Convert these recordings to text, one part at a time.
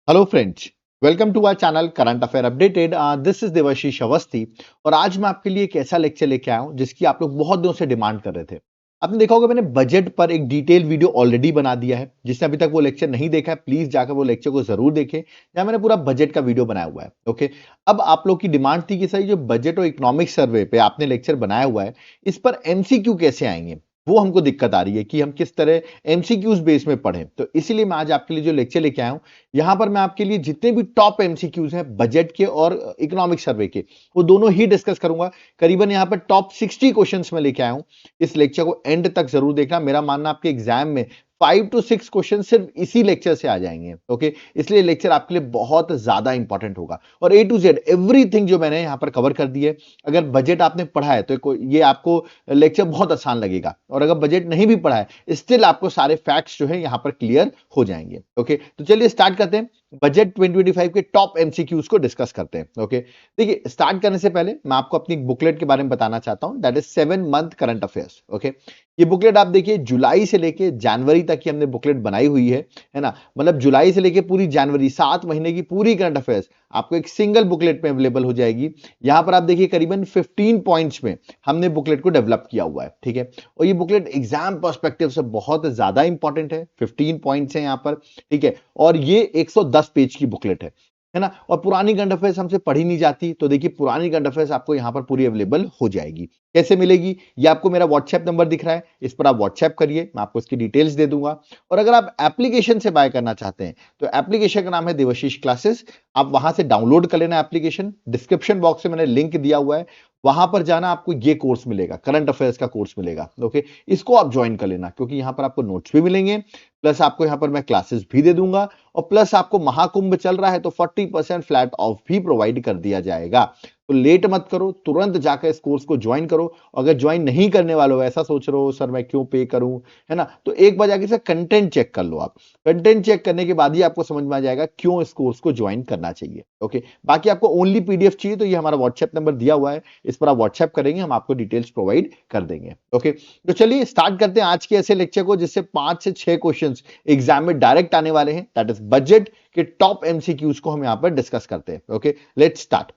Hello friends, welcome to our channel current affair updated. This is Devashish Awasthi और आज मैं आपके लिए एक ऐसा लेक्चर लेके आया हूं जिसकी आप लोग बहुत दिनों से डिमांड कर रहे थे। आपने देखा होगा मैंने बजट पर एक डिटेल वीडियो ऑलरेडी बना दिया है। जिसने अभी तक वो लेक्चर नहीं देखा है प्लीज जाकर वो लेक्चर को जरूर देखें, जहां मैंने पूरा बजट का वीडियो बनाया हुआ है। ओके, अब आप लोग की डिमांड थी कि सर जो बजट और इकोनॉमिक सर्वे पे आपने लेक्चर बनाया हुआ है इस पर एमसीक्यू कैसे आएंगे, वो हमको दिक्कत आ रही है कि हम किस तरह एमसीक्यूज बेस में पढ़ें। तो इसीलिए मैं आज आपके लिए जो लेक्चर लेके आया हूं, यहां पर मैं आपके लिए जितने भी टॉप एमसीक्यूज हैं बजट के और इकोनॉमिक सर्वे के, वो दोनों ही डिस्कस करूंगा। करीबन यहां पर टॉप 60 क्वेश्चंस में लेके आया हूं। इस लेक्चर को एंड तक जरूर देखना। मेरा मानना आपके एग्जाम में 5 to 6 क्वेश्चन सिर्फ इसी लेक्चर से आ जाएंगे। ओके, इसलिए लेक्चर आपके लिए बहुत ज्यादा इंपॉर्टेंट होगा और ए टू जेड एवरीथिंग जो मैंने यहां पर कवर कर दी है। अगर बजट आपने पढ़ा है तो ये आपको लेक्चर बहुत आसान लगेगा, और अगर बजट नहीं भी पढ़ा है स्टिल आपको सारे फैक्ट्स जो है यहां पर क्लियर हो जाएंगे। ओके, तो चलिए स्टार्ट करते हैं। बजट 2025 के टॉप एमसीक्यूज को डिस्कस करते हैं। ओके, देखिए स्टार्ट करने से पहले मैं आपको अपनी बुकलेट के बारे में बताना चाहता हूं, that is 7 month current affairs. Okay, ये बुकलेट आप देखिए जुलाई से लेके जनवरी तक की हमने बुकलेट बनाई हुई है ना। मतलब जुलाई से लेके पूरी जनवरी 7 महीने की पूरी करंट अफेयर्स आपको एक सिंगल बुकलेट में अवेलेबल हो जाएगी। यहां पर आप देखिए करीबन 15 पॉइंट्स में हमने बुकलेट को डेवलप किया हुआ है। ठीक है, और ये बुकलेट एग्जाम पर्सपेक्टिव से बहुत ज्यादा इंपॉर्टेंट है। 15 पॉइंट्स हैं यहां पर। ठीक है, और ये 110 पेज की बुकलेट है ना। और पुरानी करंट अफेयर्स हमसे पढ़ी नहीं जाती, तो देखिए पुरानी करंट अफेयर्स आपको यहां पर पूरी अवेलेबल हो जाएगी। कैसे मिलेगी, ये आपको मेरा व्हाट्सएप नंबर दिख रहा है, इस पर आप व्हाट्सएप करिए, मैं आपको इसकी डिटेल्स दे दूंगा। और अगर आप एप्लीकेशन से बाय करना चाहते हैं तो एप्लीकेशन का नाम है देवाशीष क्लासेस। आप वहां से डाउनलोड कर लेना एप्लीकेशन। डिस्क्रिप्शन बॉक्स में मैंने लिंक दिया हुआ है, वहां पर जाना, आपको ये कोर्स मिलेगा, करंट अफेयर्स का कोर्स मिलेगा। ओके, इसको आप ज्वाइन कर लेना क्योंकि यहां पर आपको नोट्स भी मिलेंगे, प्लस आपको यहां पर मैं क्लासेस भी दे दूंगा, और प्लस आपको महाकुंभ चल रहा है तो 40% फ्लैट ऑफ भी प्रोवाइड कर दिया जाएगा। तो लेट मत करो, तुरंत जाकर इस कोर्स को ज्वाइन करो। अगर ज्वाइन नहीं करने वाले हो, ऐसा सोच रहे हो सर मैं क्यों पे करूं, है ना, तो एक बार जाके कंटेंट चेक कर लो। आप कंटेंट चेक करने के बाद ही आपको समझ में आ जाएगा क्यों इस कोर्स को ज्वाइन करना चाहिए। ओके, बाकी आपको ओनली पीडीएफ चाहिए तो ये हमारा व्हाट्सएप नंबर दिया हुआ है, इस पर आप व्हाट्सएप करेंगे, हम आपको डिटेल्स प्रोवाइड कर देंगे। ओके, तो चलिए स्टार्ट करते हैं आज के ऐसे लेक्चर को जिससे 5 से 6 क्वेश्चन एग्जाम में डायरेक्ट आने वाले हैं। दैट इज बजट के टॉप एमसीक्यूज को हम यहां पर डिस्कस करते हैं। Okay, let's start.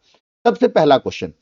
सबसे पहला question,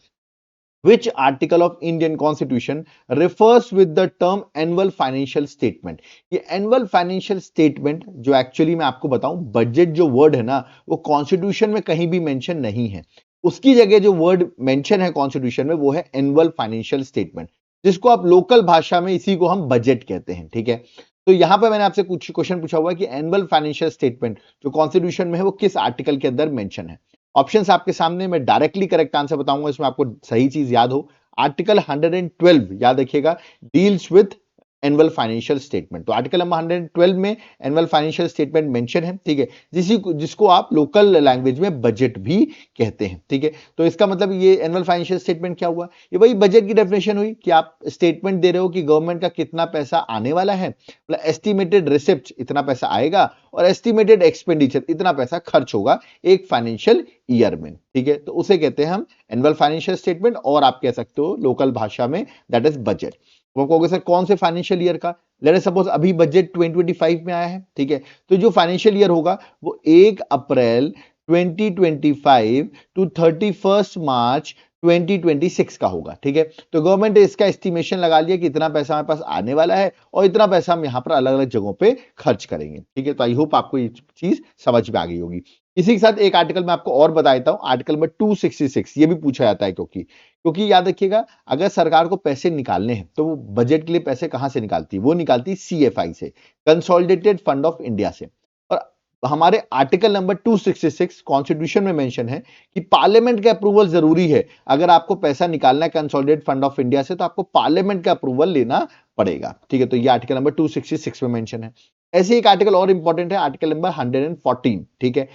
which article of Indian Constitution refers with the term annual financial statement? ये annual financial statement जो एक्चुअली मैं आपको बताऊं, बजट जो वर्ड है ना वो कॉन्स्टिट्यूशन में कहीं भी मेंशन नहीं है। उसकी जगह जो वर्ड मेंशन है कॉन्स्टिट्यूशन में वो है एनुअल फाइनेंशियल स्टेटमेंट, जिसको आप लोकल भाषा में इसी को हम बजट कहते हैं। ठीक है, तो यहां पर मैंने आपसे कुछ क्वेश्चन पूछा हुआ है कि एनुअल फाइनेंशियल स्टेटमेंट जो कॉन्स्टिट्यूशन में है वो किस आर्टिकल के अंदर मेंशन है। ऑप्शंस आपके सामने, मैं डायरेक्टली करेक्ट आंसर बताऊंगा, इसमें आपको सही चीज याद हो। आर्टिकल 112 याद रखिएगा, deals with annual financial statement. तो आर्टिकल नंबर 112 में एनुअल फाइनेंशियल स्टेटमेंट मेंशन है। ठीक है, जिसको आप लोकल लैंग्वेज में बजट भी कहते हैं। ठीक है, तो इसका मतलब ये एनुअल फाइनेंशियल स्टेटमेंट क्या हुआ, ये वही बजट की डेफिनेशन हुई कि आप स्टेटमेंट दे रहे हो कि गवर्नमेंट का कितना पैसा आने वाला है, मतलब एस्टिमेटेड रिसिप्ट इतना पैसा आएगा और एस्टिमेटेड एक्सपेंडिचर इतना पैसा खर्च होगा एक फाइनेंशियल ईयर में। ठीक है, तो उसे कहते हैं हम एनुअल फाइनेंशियल स्टेटमेंट, और आप कह सकते हो लोकल भाषा में दैट इज बजट। वो कहोगे सर कौन से फाइनेंशियल ईयर का, लेट अस सपोज अभी बजट 2025 में आया है। ठीक है, तो जो फाइनेंशियल ईयर होगा वो 1 अप्रैल 2025 टू 31 मार्च 2026 का होगा। ठीक है, तो गवर्नमेंट ने इसका एस्टिमेशन लगा लिया कि इतना पैसा हमारे पास आने वाला है और इतना पैसा हम यहां पर अलग अलग जगहों पे खर्च करेंगे। ठीक है, तो आई होप आपको ये चीज समझ में आ गई होगी। इसी के साथ एक आर्टिकल मैं आपको और बता देता हूं, आर्टिकल नंबर 266, ये भी पूछा जाता है क्योंकि याद रखिएगा अगर सरकार को पैसे निकालने हैं तो वो बजट के लिए पैसे कहां से निकालती है, वो निकालती है सीएफआई से, कंसोलिडेटेड फंड ऑफ इंडिया से। और हमारे आर्टिकल नंबर 266 कॉन्स्टिट्यूशन में मेंशन है कि पार्लियामेंट का अप्रूवल जरूरी है। अगर आपको पैसा निकालना है कंसोलिडेटेड फंड ऑफ इंडिया से तो आपको पार्लियामेंट का अप्रूवल लेना पड़ेगा। ठीक है, तो ये आर्टिकल नंबर 266 में मेंशन है। ऐसे एक आर्टिकल और इंपॉर्टेंट है, आर्टिकल नंबर 114। ठीक है,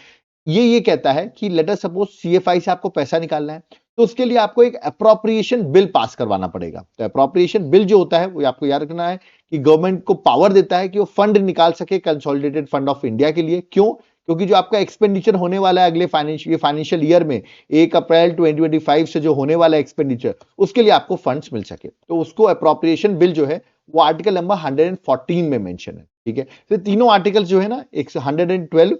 ये कहता है कि लेट अस सपोज सीएफआई से आपको पैसा निकालना है तो उसके लिए आपको एक अप्रोप्रिएशन बिल पास करवाना पड़ेगा। तो अप्रोप्रिएशन बिल जो होता है वो आपको याद रखना है कि गवर्नमेंट को पावर देता है कि वो फंड निकाल सके कंसोलिडेटेड फंड ऑफ इंडिया के लिए। क्यों, क्योंकि जो आपका एक्सपेंडिचर होने वाला है अगले फाइनेंशियल ईयर में 1 अप्रैल 2025 से जो होने वाला एक्सपेंडिचर, उसके लिए आपको फंड्स मिल सके। तो उसको अप्रोप्रिएशन बिल जो है वो आर्टिकल नंबर 114 में मेंशन है। ठीक है, तो तीनों आर्टिकल्स जो है ना, 112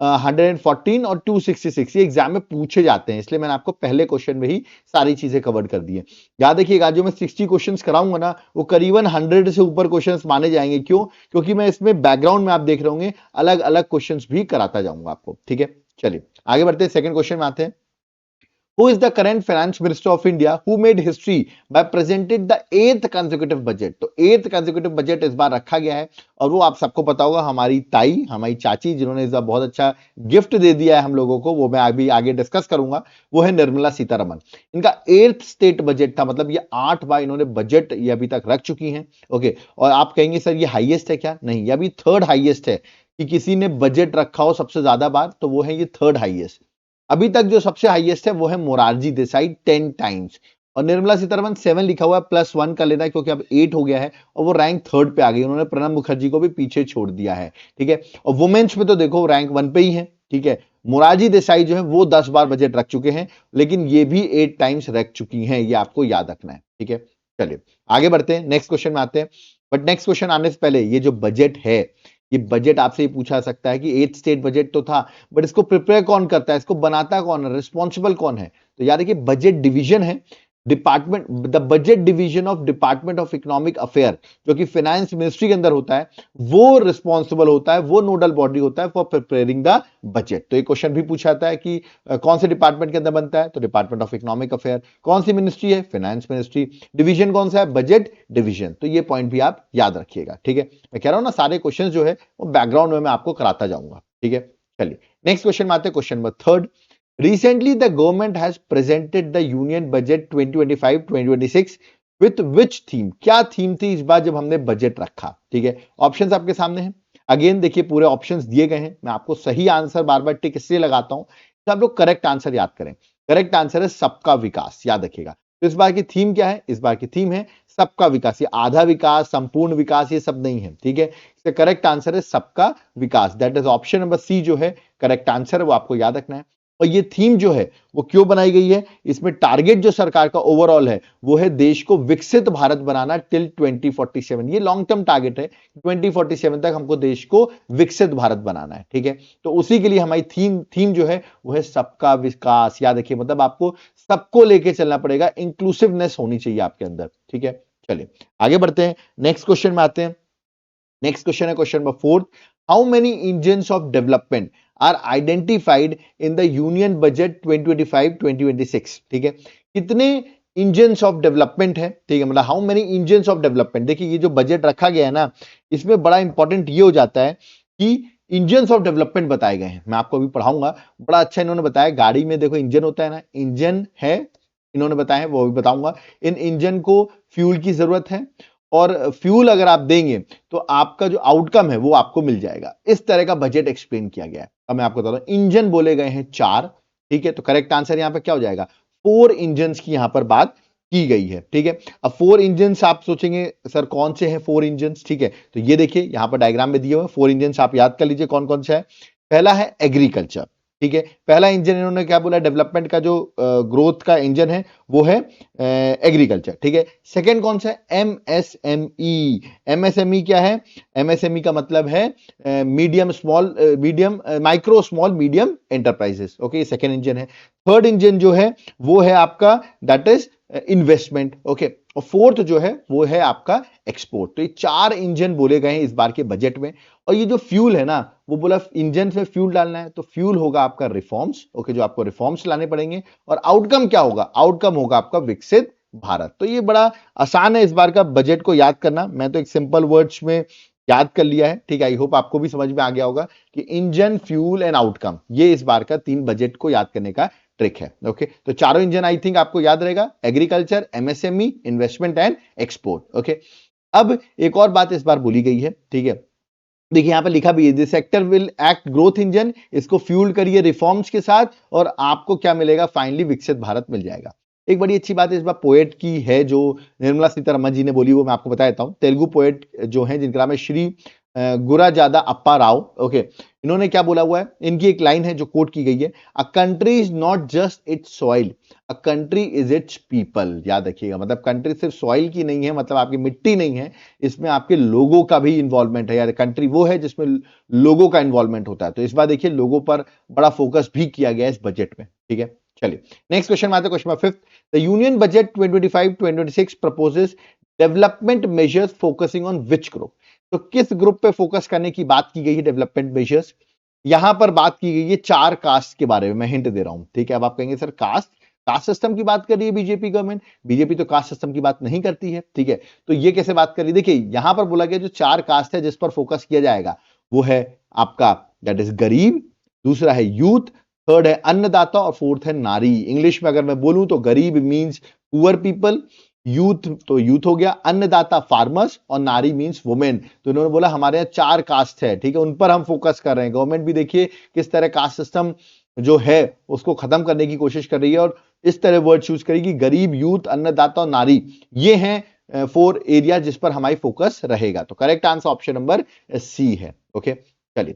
114 और 266 ये एग्जाम में पूछे जाते हैं, इसलिए मैंने आपको पहले क्वेश्चन में ही सारी चीजें कवर कर दी है। याद रखिएगा जो मैं 60 क्वेश्चंस कराऊंगा ना वो करीबन 100 से ऊपर क्वेश्चंस माने जाएंगे। क्यों? क्योंकि मैं इसमें बैकग्राउंड में आप देख रहे होंगे अलग अलग क्वेश्चंस भी कराता जाऊंगा आपको। ठीक है, चलिए आगे बढ़ते हैं, सेकंड क्वेश्चन में आते हैं। Who is the current finance minister of India who made history by presented the 8th consecutive budget? तो 8th consecutive budget इस बार रखा गया है और वो आप सबको पता होगा हमारी ताई, हमारी चाची, जिन्होंने इस बार बहुत अच्छा गिफ्ट दे दिया है हम लोगों को, वो मैं अभी आगे डिस्कस करूंगा, वो है निर्मला सीतारमन। इनका 8th स्टेट बजट था, मतलब ये 8 बार इन्होंने बजट ये अभी तक रख चुकी हैं। ओके, और आप कहेंगे सर ये हाईएस्ट है क्या? नहीं, ये अभी थर्ड हाईएस्ट है कि किसी ने बजट रखा हो सबसे ज्यादा बार, तो वो है ये थर्ड हाईएस्ट। अभी तक जो सबसे हाईएस्ट है वो है मोरारजी देसाई 10 टाइम्स, और निर्मला सीतारमन 7 लिखा हुआ है, +1 कर लेना है क्योंकि अब 8 हो गया है और वो रैंक थर्ड पे आ गई। उन्होंने प्रणब मुखर्जी को भी पीछे छोड़ दिया है। ठीक है, और वुमेन्स में तो देखो रैंक 1 पे ही है। ठीक है, मोरारजी देसाई जो है वो 10 बार बजट रख चुके हैं, लेकिन ये भी 8 टाइम्स रख चुकी हैं, ये आपको याद रखना है। ठीक है, चलिए आगे बढ़ते हैं, नेक्स्ट क्वेश्चन में आते हैं। बट नेक्स्ट क्वेश्चन आने से पहले ये जो बजट है, ये बजट आपसे ये पूछा सकता है कि 8 स्टेट बजट तो था, बट इसको प्रिपेयर कौन करता है, इसको बनाता कौन है, रिस्पॉन्सिबल कौन है? तो याद है कि बजट डिवीजन है, department, the budget division of department of economic affair, जो कि फाइनेंस मिनिस्ट्री के अंदर होता है, वो रिस्पॉन्सिबल होता है, वो नोडल बॉडी होता है फॉर प्रिपेयरिंग द बजट। तो एक क्वेश्चन भी पूछा जाता है कि कौन से डिपार्टमेंट के अंदर बनता है, तो डिपार्टमेंट ऑफ इकोनॉमिक अफेयर। कौन सी मिनिस्ट्री है? Finance ministry. डिवीजन कौन सा है? Budget division. तो ये पॉइंट भी आप याद रखिएगा। ठीक है, मैं कह रहा हूं ना सारे क्वेश्चन जो है वो बैकग्राउंड में मैं आपको कराता जाऊंगा। ठीक है, चलिए नेक्स्ट क्वेश्चन में आते हैं, question number third. Recently, the government has presented the Union Budget 2025-2026 with which theme? क्या थीम थी इस बार जब हमने बजट रखा? ठीक है, ऑप्शंस आपके सामने हैं। अगेन देखिए पूरे ऑप्शंस दिए गए हैं, मैं आपको सही आंसर बार बार टिक इसलिए लगाता हूं कि आप लोग करेक्ट आंसर याद करें। करेक्ट आंसर है सबका विकास, याद रखिएगा। तो इस बार की थीम क्या है? इस बार की थीम है सबका विकास। ये आधा विकास, संपूर्ण विकास, ये सब नहीं है। ठीक है, इसका करेक्ट आंसर है सबका विकास। That is option number C जो है करेक्ट आंसर है, वो आपको याद रखना है। और ये थीम जो है वो क्यों बनाई गई है? इसमें टारगेट जो सरकार का ओवरऑल है वो है देश को विकसित भारत बनाना टिल 2047। ये लॉन्ग टर्म टारगेट है, 2047 तक हमको देश को विकसित भारत बनाना है। ठीक है, तो उसी के लिए हमारी थीम जो है वो है सबका विकास। याद रखिए, मतलब आपको सबको लेके चलना पड़ेगा, इंक्लूसिवनेस होनी चाहिए आपके अंदर। ठीक है, चलिए आगे बढ़ते हैं, नेक्स्ट क्वेश्चन में आते हैं। नेक्स्ट क्वेश्चन है question number fourth. How many engines of development are identified in the union budget 2025-2026? ठीक है, कितने इंजन्स ऑफ डेवलपमेंट है? ठीक है, मतलब how many engines of development. देखिए ये जो बजट रखा गया है ना, इसमें बड़ा इंपॉर्टेंट ये हो जाता है कि इंजन्स ऑफ डेवलपमेंट बताए गए हैं। मैं आपको अभी पढ़ाऊंगा, बड़ा अच्छा इन्होंने बताया। गाड़ी में देखो इंजन होता है ना, इंजन है इन्होंने बताया है, वो भी बताऊंगा। इन इंजन को फ्यूल की जरूरत है, और फ्यूल अगर आप देंगे तो आपका जो आउटकम है वो आपको मिल जाएगा। इस तरह का बजट एक्सप्लेन किया गया है। अब मैं आपको बताता हूं, इंजन बोले गए हैं 4। ठीक है, तो करेक्ट आंसर यहां पर क्या हो जाएगा? 4 इंजन की यहां पर बात की गई है। ठीक है, अब 4 इंजन आप सोचेंगे सर कौन से हैं 4 इंजन? ठीक है, तो ये देखिए यहां पर डायग्राम में दिए हुए 4 इंजन, आप याद कर लीजिए कौन कौन सा है। पहला है एग्रीकल्चर। ठीक है, पहला इंजन इन्होंने क्या बोला? डेवलपमेंट का जो ग्रोथ का इंजन है वो है एग्रीकल्चर। ठीक है, सेकंड कौन सा है? एमएसएमई। एमएसएमई क्या है? एमएसएमई का मतलब है micro small medium enterprises. Okay, ये सेकंड इंजन है। थर्ड इंजन जो है वो है आपका दैट इज इन्वेस्टमेंट। ओके, और फोर्थ जो है वो है आपका एक्सपोर्ट। तो ये 4 इंजन बोले गए हैं इस बार के बजट में। और ये जो फ्यूल है ना, वो बोला इंजन में फ्यूल डालना है, तो फ्यूल होगा आपका रिफॉर्म्स। ओके, जो आपको रिफॉर्म्स लाने पड़ेंगे, और आउटकम क्या होगा? आउटकम होगा आपका विकसित भारत। तो ये बड़ा आसान है इस बार का बजट को याद करना, मैं तो एक सिंपल वर्ड्स में याद कर लिया है। ठीक है, आई होप आपको भी समझ में आ गया होगा कि इंजन, फ्यूल एंड आउटकम, ये इस बार का 3 बजट को याद करने का ट्रिक है। ओके, तो चारों इंजन आई थिंक आपको याद रहेगा, agriculture, MSME, investment and export. Okay, अब एक और बात इस बार बोली गई है। ठीक है, देखिए यहां पर लिखा भी है, this sector will act growth engine, इसको फ्यूल करिए रिफॉर्म्स के साथ, और आपको क्या मिलेगा? फाइनली विकसित भारत मिल जाएगा। एक बड़ी अच्छी बात इस बार पोएट की है जो निर्मला सीतारमन जी ने बोली, वो मैं आपको बता देता हूं। तेलुगु पोएट जो है जिनका नाम है श्री गुराजादा अप्पा राव। ओके, इन्होंने क्या बोला हुआ है, इनकी एक लाइन है जो कोट की गई है, a country is not just it's soil, a country is it's people. याद रखिएगा, मतलब कंट्री सिर्फ सॉइल की नहीं है, मतलब आपकी मिट्टी नहीं है, इसमें आपके लोगों का भी इन्वॉल्वमेंट है। यार कंट्री वो है जिसमें लोगों का इन्वॉल्वमेंट होता है। तो इस बार देखिए लोगों पर बड़ा फोकस भी किया गया है इस बजट में। ठीक है, चलिए नेक्स्ट क्वेश्चन में आते हैं। Question number 5, the union budget 2025-2026 proposes development measures focusing on which group. तो किस ग्रुप पे फोकस करने की बात की गई है डेवलपमेंट मेजर्स? यहां पर बात की गई है 4 कास्ट के बारे में। मैं हिंट दे रहा हूं, ठीक है। अब आप कहेंगे सर कास्ट, कास्ट सिस्टम की बात कर रही है बीजेपी गवर्नमेंट। बीजेपी तो कास्ट सिस्टम की बात नहीं करती है, ठीक है। तो ये कैसे बात कर रही है? देखिए यहां पर बोला गया जो 4 कास्ट है जिस पर फोकस किया जाएगा वो है आपका दैट इज गरीब, दूसरा है यूथ, थर्ड है अन्नदाता और फोर्थ है नारी। इंग्लिश में अगर मैं बोलूं तो गरीब मींस पुअर पीपल, यूथ तो यूथ हो गया, अन्नदाता फार्मर्स और नारी मींस वुमेन। तो इन्होंने बोला हमारे यहाँ 4 कास्ट है, ठीक है, उन पर हम फोकस कर रहे हैं। गवर्नमेंट भी देखिए किस तरह कास्ट सिस्टम जो है उसको खत्म करने की कोशिश कर रही है और इस तरह वर्ड चूज करेगी, गरीब, यूथ, अन्नदाता और नारी। ये हैं 4 एरिया जिस पर हमारी फोकस रहेगा। तो correct answer option number C है। ओके, चलिए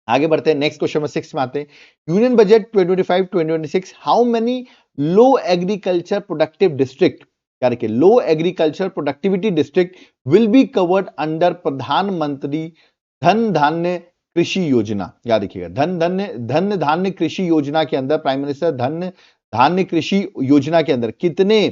आगे बढ़ते हैं। नेक्स्ट क्वेश्चन नंबर 6 में आते हैं। Union budget 2025-2026, how many low agriculture productive district, क्या रखिए, low agriculture productivity district will be covered under Pradhan Mantri Dhan धान्य कृषि योजना। याद रखिएगा, धन धान्य कृषि योजना के अंदर, प्राइम मिनिस्टर धन धान्य कृषि योजना के अंदर कितने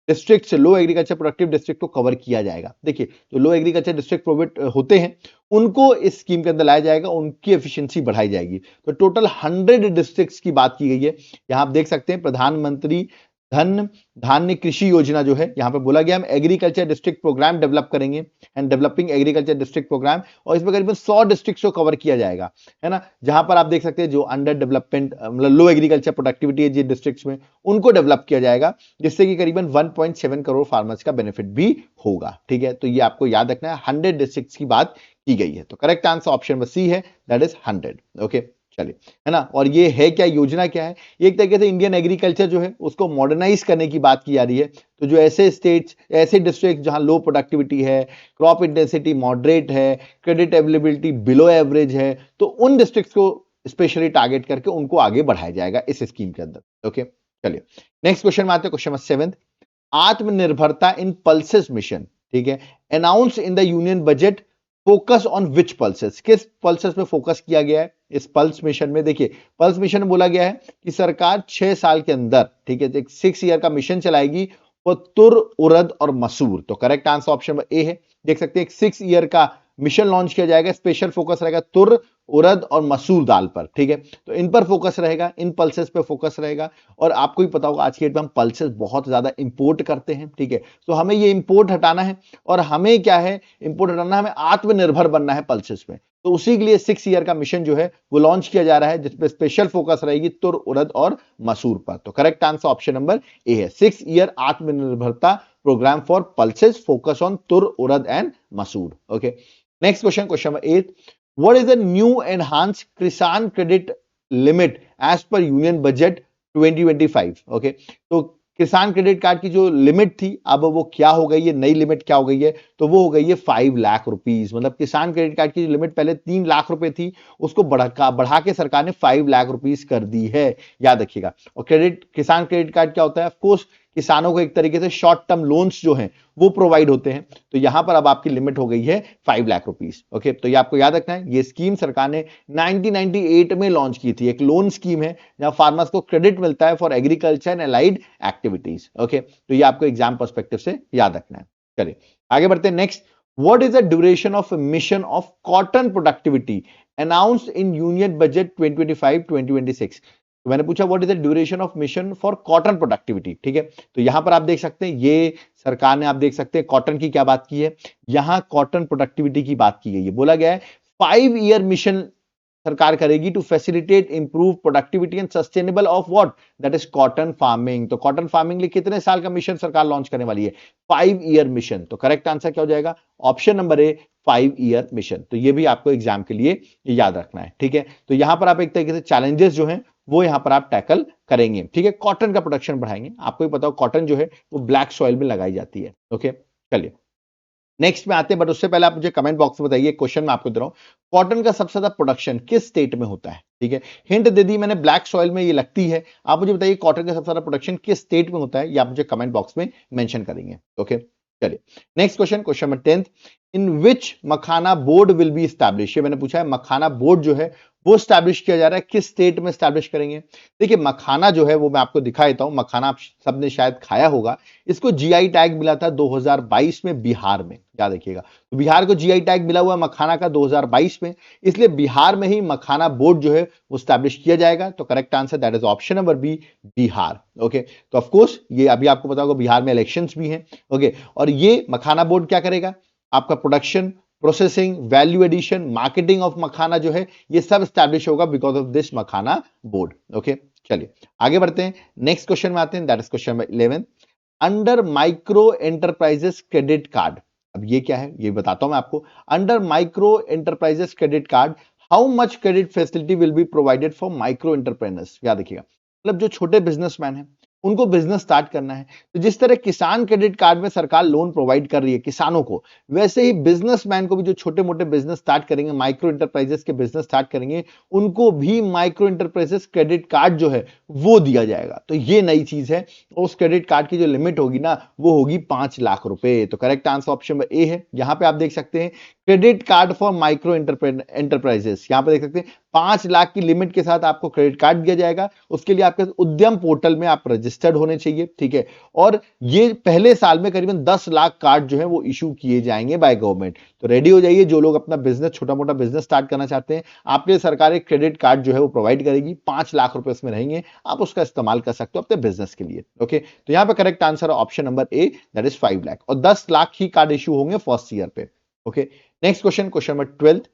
डिस्ट्रिक्ट से लो एग्रीकल्चर प्रोडक्टिव डिस्ट्रिक्ट को कवर किया जाएगा? देखिए जो लो एग्रीकल्चर डिस्ट्रिक्ट प्रोवाइड होते हैं उनको इस स्कीम के अंदर लाया जाएगा, उनकी एफिशिएंसी बढ़ाई जाएगी। तो टोटल 100 डिस्ट्रिक्ट्स की बात की गई है। यहां आप देख सकते हैं प्रधानमंत्री धन धान्य कृषि योजना जो है, यहां पे बोला गया हम एग्रीकल्चर डिस्ट्रिक्ट प्रोग्राम डेवलप करेंगे and developing agriculture district program, और इसमें करीबन 100 डिस्ट्रिक्ट्स को कवर किया जाएगा, है ना। जहां पर आप देख सकते हैं जो अंडर डेवलपमेंट मतलब लो एग्रीकल्चर प्रोडक्टिविटी है जिन डिस्ट्रिक्ट्स में, उनको डेवलप किया जाएगा, जिससे कि करीबन 1.7 करोड़ फार्मर्स का बेनिफिट भी होगा। ठीक है, तो ये आपको याद रखना है, 100 डिस्ट्रिक्ट्स की बात की गई है। तो correct answer option number C है, दैट इज 100। ओके, चलिए, है ना। और ये है क्या, योजना क्या है? एक तरीके से इंडियन एग्रीकल्चर जो है उसको मॉडर्नाइज करने की बात की जा रही है। तो जो ऐसे स्टेट्स, ऐसे डिस्ट्रिक्ट जहां लो प्रोडक्टिविटी है, क्रॉप इंटेंसिटी मॉडरेट है, क्रेडिट अवेलेबिलिटी बिलो एवरेज है, तो उन डिस्ट्रिक्ट्स को स्पेशली टारगेट करके उनको आगे बढ़ाया जाएगा इस स्कीम के अंदर। ओके, चलिए नेक्स्ट क्वेश्चन में आते हैं। क्वेश्चन नंबर 7, आत्मनिर्भरता इन पल्सेस मिशन, ठीक है, announce in the union budget, focus on which pulses, किस पल्सेस पे फोकस किया गया है इस पल्स मिशन में? देखिए पल्स मिशन में बोला गया है कि सरकार 6 साल के अंदर, ठीक है, एक 6 ईयर का मिशन चलाएगी वो तुर, उड़द और मसूर। तो करेक्ट आंसर ऑप्शन ए है। देख सकते हैं 6 ईयर का मिशन लॉन्च किया जाएगा, स्पेशल फोकस रहेगा तुर, उड़द और मसूर दाल पर, ठीक है। तो इन पर फोकस रहेगा, इन पल्सेस पे फोकस रहेगा। और आपको भी पता होगा आज के डेट में हम पल्सेस बहुत ज्यादा इंपोर्ट करते हैं, ठीक है। तो हमें ये इंपोर्ट हटाना है और हमें क्या है, इंपोर्ट हटाना, हमें आत्मनिर्भर बनना है पल्सेस में। तो उसी के लिए 6 ईयर का मिशन जो है वो लॉन्च किया जा रहा है, जिसपे स्पेशल फोकस रहेगी तुर, उड़द और मसूर पर। तो correct answer option number A है, 6 ईयर आत्मनिर्भरता program for pulses, focus on तुर, उड़द एंड मसूर। Okay, next question, question number 8, what is the new enhanced Kisan credit limit as per union budget 2025? Okay, तो किसान क्रेडिट कार्ड की जो limit थी अब वो क्या हो गई है, नई लिमिट क्या हो गई है? तो वो हो गई है 5 लाख रुपीस। मतलब किसान क्रेडिट कार्ड की जो लिमिट पहले 3 लाख रुपए थी उसको बढ़ा के सरकार ने 5 लाख रुपीस कर दी है, याद रखिएगा। और किसान क्रेडिट कार्ड क्या होता है? ऑफकोर्स किसानों को एक तरीके से शॉर्ट टर्म लोन्स जो हैं वो प्रोवाइड होते हैं। तो यहां पर अब आपकी लिमिट हो गई है 5 लाख रुपीस। ओके, तो ये आपको याद रखना है, ये स्कीम सरकार ने 1998 में लॉन्च की थी। एक लोन स्कीम है जहां फार्मर्स को क्रेडिट मिलता है for agriculture and allied activities. Okay, तो ये आपको एग्जाम पर्सपेक्टिव से याद रखना है। चलिए आगे बढ़ते हैं। Next, what is the duration of mission of cotton productivity announced in union budget 2025-2026? तो मैंने पूछा what is the duration of mission for cotton productivity, ठीक है। तो यहां पर आप देख सकते हैं ये सरकार ने, आप देख सकते हैं कॉटन की क्या बात की है, यहां कॉटन प्रोडक्टिविटी की बात की गई है। बोला गया है 5 ईयर मिशन सरकार करेगी to facilitate improve productivity and sustainable of what, that is cotton farming. तो कॉटन फार्मिंग लिए कितने साल का मिशन सरकार लॉन्च करने वाली है? 5 ईयर मिशन। तो करेक्ट आंसर क्या हो जाएगा? ऑप्शन नंबर ए, 5 ईयर मिशन। तो ये भी आपको एग्जाम के लिए याद रखना है, ठीक है। तो यहां पर आप एक तरीके से चैलेंजेस जो हैं वो यहां पर आप टैकल करेंगे, ठीक है। कॉटन का प्रोडक्शन बढ़ाएंगे, आपको भी पता हो कॉटन जो है वो ब्लैक सॉइल में लगाई जाती है। ओके, चलिए नेक्स्ट में आते हैं, बट उससे पहले आप मुझे कमेंट बॉक्स में बताइए, क्वेश्चन मैं आपको दे रहा हूं, कॉटन का सबसे ज्यादा प्रोडक्शन किस स्टेट में होता है? ठीक है, हिंट दे दी मैंने, ब्लैक सॉइल में ये लगती है। आप मुझे बताइए कॉटन का सबसे ज्यादा प्रोडक्शन किस स्टेट में होता है, ये आप मुझे कमेंट बॉक्स में मेंशन करेंगे। ओके, चलिए next question, question number 10, in which makhana board will be establish? ये मैंने पूछा है, मखाना बोर्ड जो है वो स्टैब्लिश किया जा रहा है, किस स्टेट में स्टैब्लिश करेंगे? देखिए मखाना जो है वो मैं आपको दिखा देता हूं, मखाना आप सबने शायद खाया होगा, इसको जीआई टैग मिला था 2022 में बिहार में, याद रखिएगा। तो बिहार को जीआई टैग मिला हुआ मखाना का 2022 में, इसलिए बिहार में ही मखाना बोर्ड जो है वो स्टैब्लिश किया जाएगा। तो correct answer that is option number B, Bihar. Okay, तो ऑफकोर्स ये अभी आपको पता होगा बिहार में इलेक्शंस भी हैं। ओके, और ये मखाना बोर्ड क्या करेगा? आपका production, processing, value addition, marketing of makhana जो है ये सब स्टैब्लिश होगा because of this makhana board. Okay, चलिए आगे बढ़ते हैं, नेक्स्ट क्वेश्चन में आते हैं, that is question number 11, under micro enterprises credit card. अब ये क्या है ये बताता हूं मैं आपको। Under micro enterprises credit card, how much credit facility will be provided for micro entrepreneurs? याद रखिएगा, मतलब जो छोटे बिजनेसमैन हैं उनको बिजनेस स्टार्ट करना है, तो जिस तरह किसान क्रेडिट कार्ड में सरकार लोन प्रोवाइड कर रही है किसानों को, वैसे ही बिजनेसमैन को भी, जो छोटे मोटे बिजनेस स्टार्ट करेंगे, माइक्रो एंटरप्राइजेस के बिजनेस स्टार्ट करेंगे, उनको भी माइक्रो एंटरप्राइजेस क्रेडिट कार्ड जो है वो दिया जाएगा। तो ये नई चीज है। उस क्रेडिट कार्ड की जो लिमिट होगी ना वो होगी 5 लाख रुपए। तो correct answer option number A है। यहां पे आप देख सकते हैं credit card for micro enterprises, यहां पे देख सकते हैं 5 लाख की लिमिट के साथ आपको क्रेडिट कार्ड दिया जाएगा। उसके लिए आपके उद्यम पोर्टल में आप रजिस्टर्ड होने चाहिए, ठीक है। और ये पहले साल में करीबन 10 लाख कार्ड जो है वो इशू किए जाएंगे बाय गवर्नमेंट। तो रेडी हो जाइए, जो लोग अपना बिजनेस, छोटा मोटा बिजनेस स्टार्ट करना चाहते हैं, आपके लिए सरकार एक क्रेडिट कार्ड जो है वो प्रोवाइड करेगी। 5 लाख रुपए इसमें रहेंगे, आप उसका इस्तेमाल कर सकते हो अपने बिजनेस के लिए। ओके, तो यहां पे करेक्ट आंसर है option number A, that is 5 lakh, और 10 लाख ही कार्ड इशू होंगे फर्स्ट ईयर पे। Okay, next question, question number 12,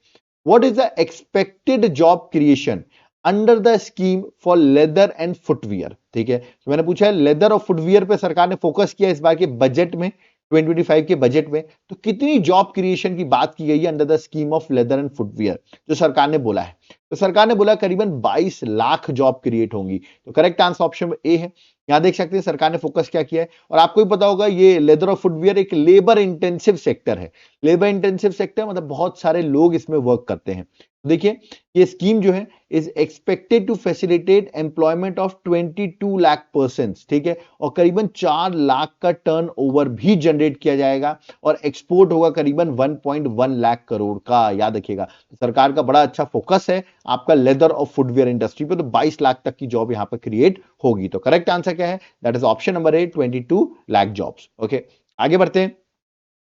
what is the expected job creation under the scheme for leather and footwear? ठीक है, तो मैंने पूछा है लेदर और फुटवियर पे सरकार ने फोकस किया इस बार के बजट में, 2025 के बजट में, तो कितनी जॉब क्रिएशन की बात की गई है under the scheme of leather and footwear, जो सरकार ने बोला है? तो सरकार ने बोला करीबन 22 लाख जॉब क्रिएट होंगी। तो करेक्ट आंसर ऑप्शन ए है। यहां देख सकते हैं सरकार ने फोकस क्या किया है, और आपको भी पता होगा ये लेदर और फुटवियर एक लेबर इंटेंसिव सेक्टर है। लेबर इंटेंसिव सेक्टर मतलब बहुत सारे लोग इसमें वर्क करते हैं। देखिए ये स्कीम जो है is expected to facilitate employment of 22 lakh person, ठीक है, और करीबन 4 लाख का टर्नओवर भी जनरेट किया जाएगा, और एक्सपोर्ट होगा करीबन 1.1 लाख करोड़ का। याद रखिएगा, तो सरकार का बड़ा अच्छा फोकस है आपका लेदर और फुटवियर इंडस्ट्री पे, तो 22 लाख तक की जॉब यहां पर क्रिएट होगी। तो करेक्ट आंसर क्या है? That is option number A, 22 lakh jobs. Okay, आगे बढ़ते हैं,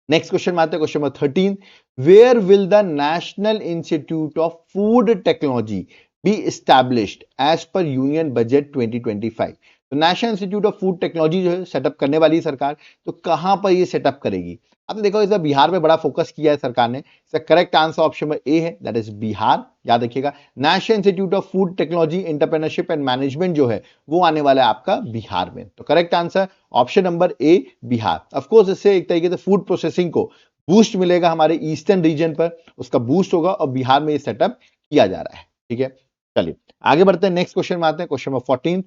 नेक्स्ट क्वेश्चन में आते हैं, question number 13, where will the national institute of food technology be established as per union budget 2025? तो national institute of food technology जो है सेटअप करने वाली है सरकार, तो कहां पर ये सेटअप करेगी? आपने देखा इस बिहार में बड़ा फोकस किया है सरकार ने। इसका correct answer option number A है, दैट इज बिहार। याद रखिएगा, national institute of food technology, entrepreneurship and management जो है वो आने वाला है आपका बिहार में। तो correct answer option number A, Bihar. Of course इससे एक तरीके से फूड प्रोसेसिंग को बूस्ट मिलेगा, हमारे ईस्टर्न रीजन पर उसका बूस्ट होगा, और बिहार में ये सेटअप किया जा रहा है। ठीक है, चलिए आगे बढ़ते हैं, नेक्स्ट क्वेश्चन में आते हैं, question number 14,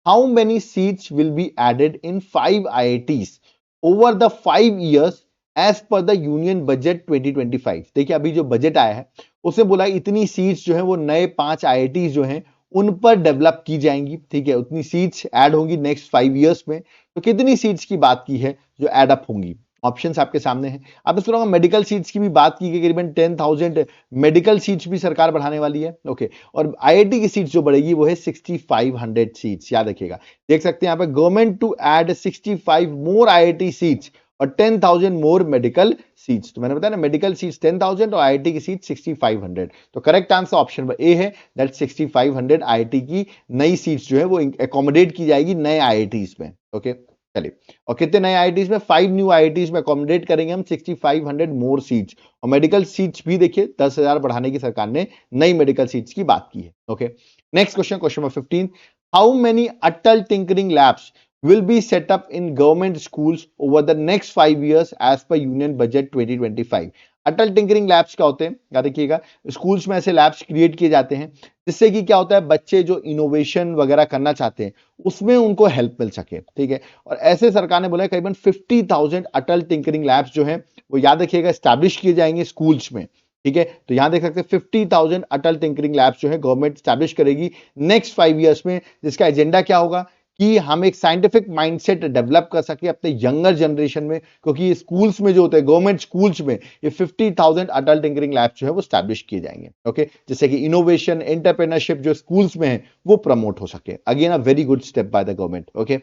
how many seats will be added in 5 IITs over the 5 years as per the union budget 2025? देखिए अभी जो बजट आया है उसने बोला इतनी सीट्स जो है वो नए 5 IITs जो हैं उन पर डेवलप की जाएंगी, ठीक है, उतनी सीट्स ऐड होंगी नेक्स्ट 5 years में। तो कितनी सीट्स की बात की है जो ऐड अप होंगी? ऑप्शंस आपके सामने हैं। आपने सुना होगा मेडिकल सीट्स की भी बात की गई, करीबन 10,000 मेडिकल सीट्स भी सरकार बढ़ाने वाली है। ओके, और आईआईटी की सीट्स जो बढ़ेगी वो है 6500 सीट्स। याद रखिएगा, देख सकते हैं यहाँ पे government to add 65 more IIT seats और 10,000 मोर मेडिकल सीट्स। तो मैंने बताया ना, मेडिकल सीट्स 10,000 और आईआईटी की सीट 6500। तो correct answer option number A है, दैट 6500 आईआईटी की नई सीट्स जो है वो एकोमोडेट की जाएगी नए आईआईटीज में। ओके, चलिए, और कितने नए आईआईटीज में? 5 न्यू आईआईटीज में अकोमोडेट करेंगे हम 6500 मोर सीट्स, और मेडिकल सीट्स भी देखिए 10,000 बढ़ाने की सरकार ने नई मेडिकल सीट्स की बात की है। Okay, next question, question number 15, how many Atal tinkering labs will be set up in government schools over the next 5 years as per union budget 2025? Atal tinkering labs क्या होते हैं, याद रखिएगा, स्कूल्स में ऐसे लैब्स क्रिएट किए जाते हैं जिससे कि क्या होता है, बच्चे जो इनोवेशन वगैरह करना चाहते हैं उसमें उनको हेल्प मिल सके, ठीक है। और ऐसे सरकार ने बोला है करीबन 50,000 अटल टिंकरिंग लैब्स जो है वो, याद रखिएगा, स्टैब्लिश किए जाएंगे स्कूल्स में, ठीक है। तो यहां देख सकते हैं 50,000 अटल टिंकरिंग लैब्स जो है गवर्नमेंट स्टैब्लिश करेगी नेक्स्ट 5 ईयर्स में, जिसका एजेंडा क्या होगा कि हम एक साइंटिफिक माइंडसेट डेवलप कर सके अपने यंगर जनरेशन में, क्योंकि ये स्कूल्स में जो होते हैं, गवर्नमेंट स्कूल्स में ये 50,000 अडल्ट टिंकरिंग लैब्स जो है वो स्टैब्लिश किए जाएंगे, ओके, जिससे कि इनोवेशन, एंटरप्रेन्योरशिप जो स्कूल्स में है वो प्रमोट हो सके। Again a very good step by the government, okay.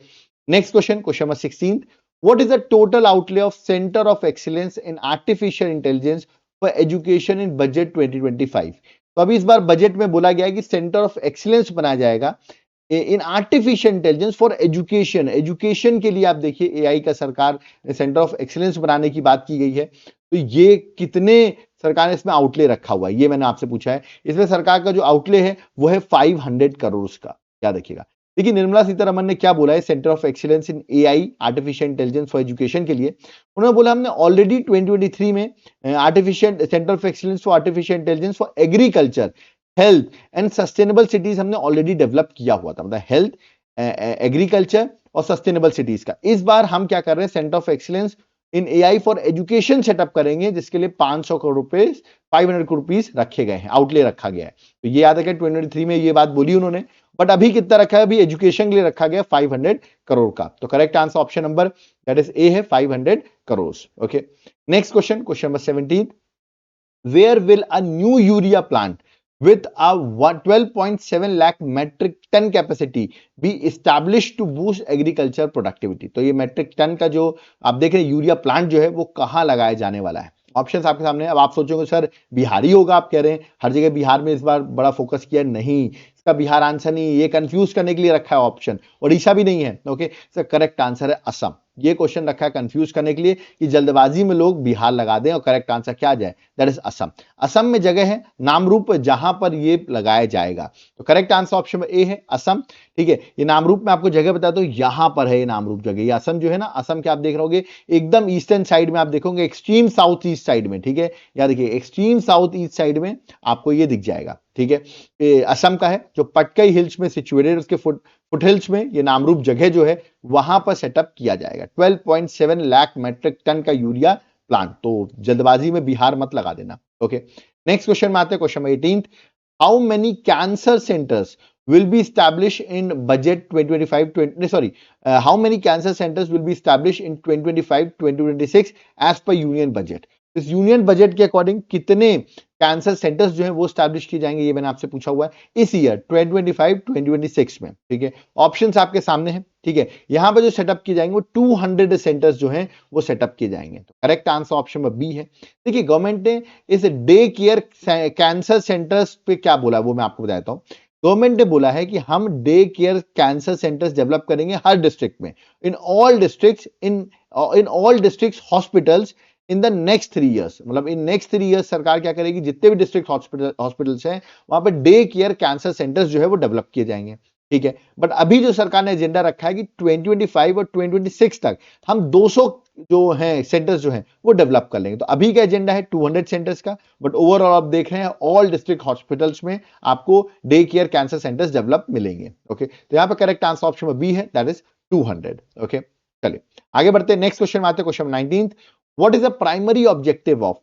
Next question, question number 16, what is the total outlay of Center of Excellence in Artificial Intelligence for Education in Budget 2025? तो अभी इस बार budget में बोला गया है कि सेंटर ऑफ एक्सीलेंस बनाया जाएगा in artificial intelligence for education. Education के लिए आप देखिए एआई का सरकार सेंटर ऑफ एक्सीलेंस बनाने की बात की गई है। तो ये कितने सरकार ने इसमें आउटले रखा हुआ है, ये मैंने आपसे पूछा है। इसमें सरकार का जो आउटले है वो है 500 करोड़ का, याद रखिएगा। देखिए निर्मला सीतारमन ने क्या बोला है centre of excellence in AI, artificial intelligence for education के लिए। उन्होंने बोला हमने ऑलरेडी 2023 में artificial centre of excellence for artificial intelligence for agriculture, health and sustainable cities हमने ऑलरेडी डेवलप किया हुआ था, मतलब हेल्थ, एग्रीकल्चर और सस्टेनेबल सिटीज का। इस बार हम क्या कर रहे हैं, centre of excellence in AI for education setup करेंगे, जिसके लिए 500 करोड़ रुपए, 500 करोड़ रुपीस रखे गए हैं, आउटले रखा गया है। तो ये याद रखें 2023 में ये बात बोली उन्होंने, बट अभी कितना रखा है, अभी एजुकेशन के लिए रखा गया 500 करोड़ का। तो correct answer option number that is A है, 500 crore, okay. Next question, question number 17, where will a new urea plant with a 12.7 lakh metric ton capacity be established to boost agriculture productivity? तो ये metric ton का जो आप देख रहे हैं urea plant जो है वो कहां लगाया जाने वाला है? ऑप्शंस आपके सामने। अब आप सोचोगे सर बिहारी होगा, आप कह रहे हैं हर जगह बिहार में इस बार बड़ा फोकस किया, नहीं, इसका बिहार आंसर नहीं, ये कंफ्यूज करने के लिए रखा है ऑप्शन। ओडिशा भी नहीं है, ओके। सर करेक्ट आंसर है असम। ये क्वेश्चन रखा है कंफ्यूज करने के लिए कि जल्दबाजी में लोग बिहार लगा दें, और करेक्ट आंसर क्या आ जाए, दैट इज असम। असम में जगह है नामरूप जहां पर ये लगाया जाएगा। तो करेक्ट आंसर ऑप्शन ए है असम, ठीक है। ये नामरूप में आपको जगह बता दो, यहां पर है ये नामरूप जगह। ये असम जो है ना, असम के आप देख रहोगे एकदम ईस्टर्न साइड में, आप देखोगे एक्सट्रीम साउथ ईस्ट साइड में, ठीक है। याद देखिए एक्सट्रीम साउथ ईस्ट साइड में आपको ये दिख जाएगा, ठीक है। ये असम का है, जो पटकई हिल्स में सिचुएटेड, उसके फुट हिल्स में ये नामरूप जगह जो है वहां पर सेटअप किया जाएगा। 12.7 लाख मेट्रिक टन का यूरिया प्लांट। तो जल्दबाजी में बिहार मत लगा देना, ओके। नेक्स्ट क्वेश्चन में आते हैं, question 18, how many cancer centres will be established in budget 2025 how many cancer centers will be established in 2025-2026 as per union budget? इस यूनियन बजट के अकॉर्डिंग कितने कैंसर सेंटर्स जो है वो स्टैब्लिश किए जाएंगे, ये मैंने आपसे पूछा हुआ है इस ईयर 2025-2026 में, ठीक है। ऑप्शंस आपके सामने हैं, ठीक है। यहां पर जो सेटअप किए जाएंगे वो 200 सेंटर्स जो हैं वो सेटअप किए जाएंगे। तो करेक्ट आंसर ऑप्शन में बी है। देखिए गवर्नमेंट ने इस डे केयर कैंसर सेंटर्स पे क्या बोला वो मैं आपको बताता हूं। गवर्नमेंट ने बोला है कि हम day care cancer centres develop करेंगे हर डिस्ट्रिक्ट में, in all districts hospitals in the next 3 years. मतलब इन नेक्स्ट 3 ईयर्स सरकार क्या करेगी, जितने भी डिस्ट्रिक्ट हॉस्पिटल्स हैं वहां per day care cancer centres जो है वो डेवलप किए जाएंगे, ठीक है। बट अभी जो सरकार ने एजेंडा रखा है कि 2025 और 2026 तक हम 200 जो हैं सेंटर्स जो हैं वो डेवलप कर लेंगे। तो अभी का एजेंडा है 200 सेंटर्स का, बट ओवरऑल आप देख रहे हैं ऑल डिस्ट्रिक्ट हॉस्पिटल्स में आपको day care cancer centres develop मिलेंगे, ओके। तो यहां पर करेक्ट आंसर ऑप्शन में बी है, दैट इज 200, ओके। चलिए आगे बढ़ते हैं, नेक्स्ट क्वेश्चन में आते हैं, question 19, what is the primary objective of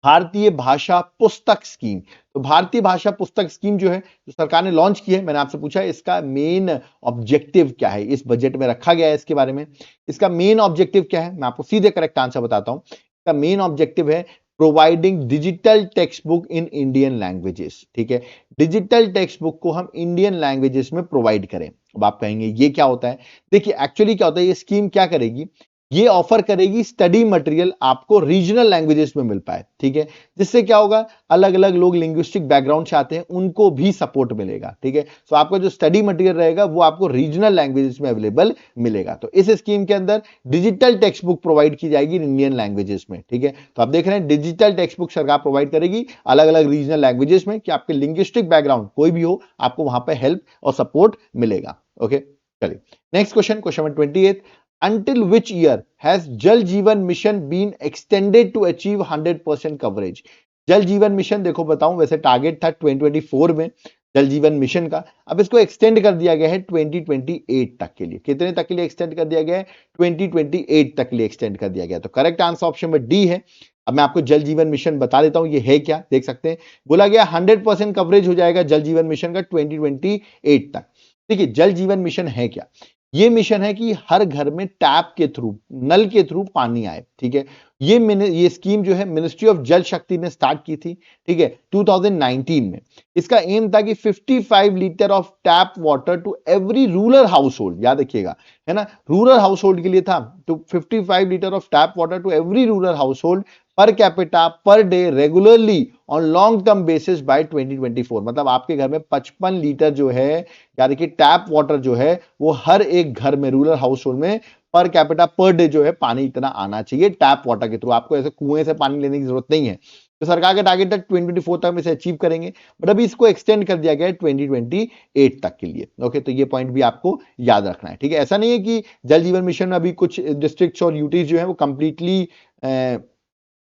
भारतीय भाषा पुस्तक स्कीम? तो भारतीय भाषा पुस्तक स्कीम जो है जो सरकार ने लॉन्च की है, मैंने आपसे पूछा है इसका मेन ऑब्जेक्टिव क्या है, इस बजट में रखा गया है इसके बारे में। इसका मेन ऑब्जेक्टिव क्या है, मैं आपको सीधे करेक्ट आंसर बताता हूं। इसका मेन ऑब्जेक्टिव है providing digital text book in Indian languages, ठीक है। डिजिटल टेक्स्ट बुक को हम इंडियन लैंग्वेजेस में प्रोवाइड करें। अब आप कहेंगे ये क्या होता है, देखिए एक्चुअली क्या होता है, ये स्कीम क्या करेगी, ये ऑफर करेगी स्टडी मटेरियल आपको रीजनल लैंग्वेजेस में मिल पाए, ठीक है। जिससे क्या होगा, अलग अलग लोग लिंग्विस्टिक बैकग्राउंड से आते हैं उनको भी सपोर्ट मिलेगा, ठीक है। तो आपका जो स्टडी मटेरियल रहेगा वो आपको रीजनल लैंग्वेजेस में अवेलेबल मिलेगा। तो इस स्कीम के अंदर डिजिटल टेक्स्ट बुक प्रोवाइड की जाएगी इंडियन लैंग्वेजेस में, ठीक है। तो आप देख रहे हैं डिजिटल टेक्स्ट बुक सरकार प्रोवाइड करेगी अलग अलग रीजनल लैंग्वेजेस में, कि आपके लिंग्विस्टिक बैकग्राउंड कोई भी हो आपको वहां पर हेल्प और सपोर्ट मिलेगा, ओके। चलिए next question, question 28, until which year has Jal Jeevan Mission been extended to achieve 100% coverage? जल जीवन मिशन देखो बताऊं, वैसे टारगेट था 2024 में जल जीवन मिशन का, अब इसको एक्सटेंड कर दिया गया है 2028 तक के लिए। कितने तक के लिए एक्सटेंड कर दिया गया है? 2028 तक के लिए एक्सटेंड कर दिया गया। तो करेक्ट आंसर ऑप्शन में डी है। अब मैं आपको जल जीवन मिशन बता देता हूं ये है क्या, देख सकते हैं। बोला गया 100% कवरेज हो जाएगा जल जीवन मिशन का 2028 तक। देखिए जल जीवन मिशन है क्या? ये मिशन है कि हर घर में टैप के थ्रू, नल के थ्रू पानी आए, ठीक है। ये स्कीम जो है मिनिस्ट्री ऑफ जल शक्ति ने स्टार्ट की थी, ठीक है, 2019 में। इसका एम था कि 55 litre of tap water to every rural household, याद रखिएगा, है ना, रूरल हाउस होल्ड के लिए था। तो 55 litre of tap water to every rural household per capita per day regularly on long term basis by 2024। मतलब आपके घर में 55 लीटर जो है, यानी कि टैप वाटर जो है वो हर एक घर में, रूरल हाउस होल्ड में पर कैपिटा पर डे जो है पानी इतना आना चाहिए टैप वाटर के थ्रू। आपको ऐसे कुएं से पानी लेने की जरूरत नहीं है। तो सरकार का टारगेट तक 2024 तक में से अचीव करेंगे, बट अभी इसको एक्सटेंड कर दिया गया है 2028 तक के लिए। ओके, तो ये पॉइंट भी आपको याद रखना है, ठीक है। ऐसा नहीं है कि जल जीवन मिशन में अभी कुछ डिस्ट्रिक्ट्स और यूटीज जो है वो कंप्लीटली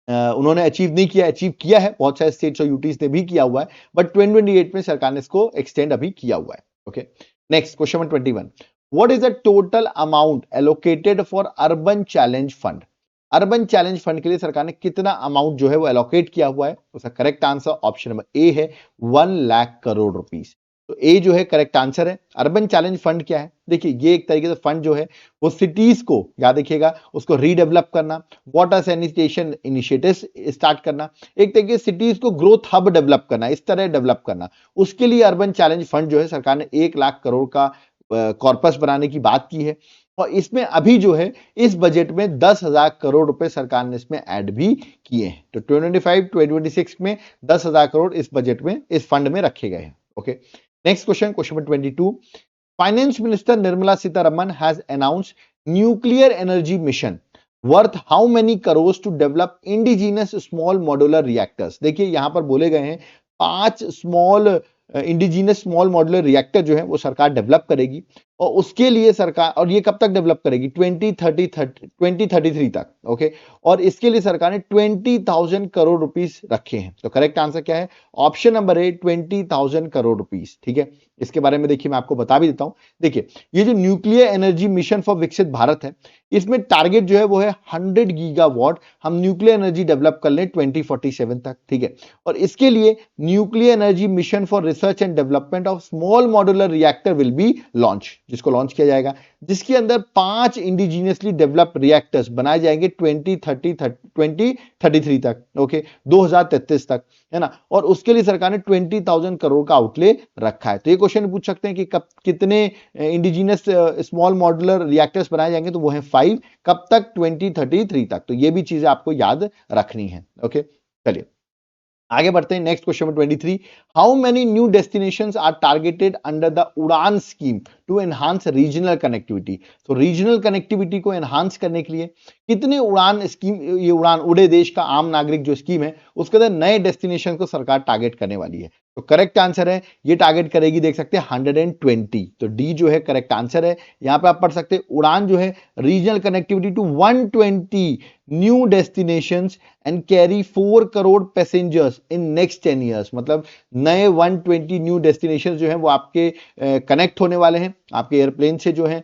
उन्होंने अचीव नहीं किया, अचीव किया है, बहुत सारे स्टेट्स और यूटीज ने भी किया हुआ है, बट 2028 में सरकार ने इसको एक्सटेंड अभी किया हुआ है। Okay, next question number 21, what is the total amount allocated for urban challenge fund? Urban challenge fund के लिए सरकार ने कितना अमाउंट जो है वो एलोकेट किया हुआ है? उसका correct answer option number A है 1 लाख करोड़ रुपीस। तो ए जो है करेक्ट आंसर है। अर्बन चैलेंज फंड क्या है? देखिए ये एक तरीके से फंड जो है वो सिटीज को, याद रखिएगा, उसको रीडेवलप करना, वाटर सैनिटेशन इनिशिएटिव्स स्टार्ट करना, एक तरीके से सिटीज को ग्रोथ हब डेवलप करना, इस तरह डेवलप करना, उसके लिए अर्बन चैलेंज फंड जो है सरकार ने 1 लाख करोड़ का कॉर्पस बनाने की बात की है। और इसमें अभी जो है इस बजट में 10,000 करोड़ रुपए सरकार ने इसमें ऐड भी किए हैं। तो 2025-2026 में 10,000 करोड़ इस बजट में, इस फंड में रखे गए हैं। Okay, next question, question number 22, finance minister Nirmala Sitharaman has announced nuclear energy mission worth how many crore to develop indigenous small modular reactors. देखिए यहां पर बोले गए हैं 5 small indigenous small modular reactor जो है वो सरकार डेवलप करेगी, और उसके लिए सरकार, और ये कब तक डेवलप करेगी? 2033 तक। ओके, और इसके लिए सरकार ने 20,000 करोड़ रुपीस रखे हैं। तो करेक्ट आंसर क्या है? ऑप्शन नंबर ए 20,000 करोड़ रुपीस, ठीक है। इसके बारे में देखिए मैं आपको बता भी देता हूं। देखिए ये जो न्यूक्लियर एनर्जी मिशन फॉर विकसित भारत है, इसमें टारगेट जो है वो है 100 गीगावाट हम न्यूक्लियर एनर्जी डेवलप कर लें 2047 तक, ठीक है। और इसके लिए nuclear energy mission for research and development of small modular reactor will be launch, जिसको लॉन्च किया जाएगा, जिसके अंदर 5 इंडिजीनियसली डेवलप रिएक्टर्स बनाए जाएंगे 2033 तक। ओके, 2033 तक, है ना। और उसके लिए सरकार ने 20,000 करोड़ का आउटले रखा है। तो ये क्वेश्चन पूछ सकते हैं कि कब कितने इंडिजीनियस स्मॉल मॉड्यूलर रिएक्टर्स बनाए जाएंगे? तो वो है 5। कब तक? 2033 तक। तो ये भी चीजें आपको याद रखनी है। ओके, चलिए आगे बढ़ते हैं। Next question number 23, how many new destinations are targeted under the UDAN scheme to enhance regional connectivity? तो रीजनल कनेक्टिविटी को एनहांस करने के लिए कितने उड़ान स्कीम, ये उड़ान उड़े देश का आम नागरिक जो स्कीम है उसके अंदर नए डेस्टिनेशन को सरकार टारगेट करने वाली है। तो करेक्ट आंसर है ये टारगेट करेगी, देख सकते हैं 120। तो डी जो है करेक्ट आंसर है। यहां पे आप पढ़ सकते हैं उड़ान जो है regional connectivity to 120 new destinations and carry 4 crore passengers in next 10 years. मतलब नए 120 न्यू डेस्टिनेशंस जो हैं वो आपके कनेक्ट होने वाले हैं आपके एयरप्लेन से, जो है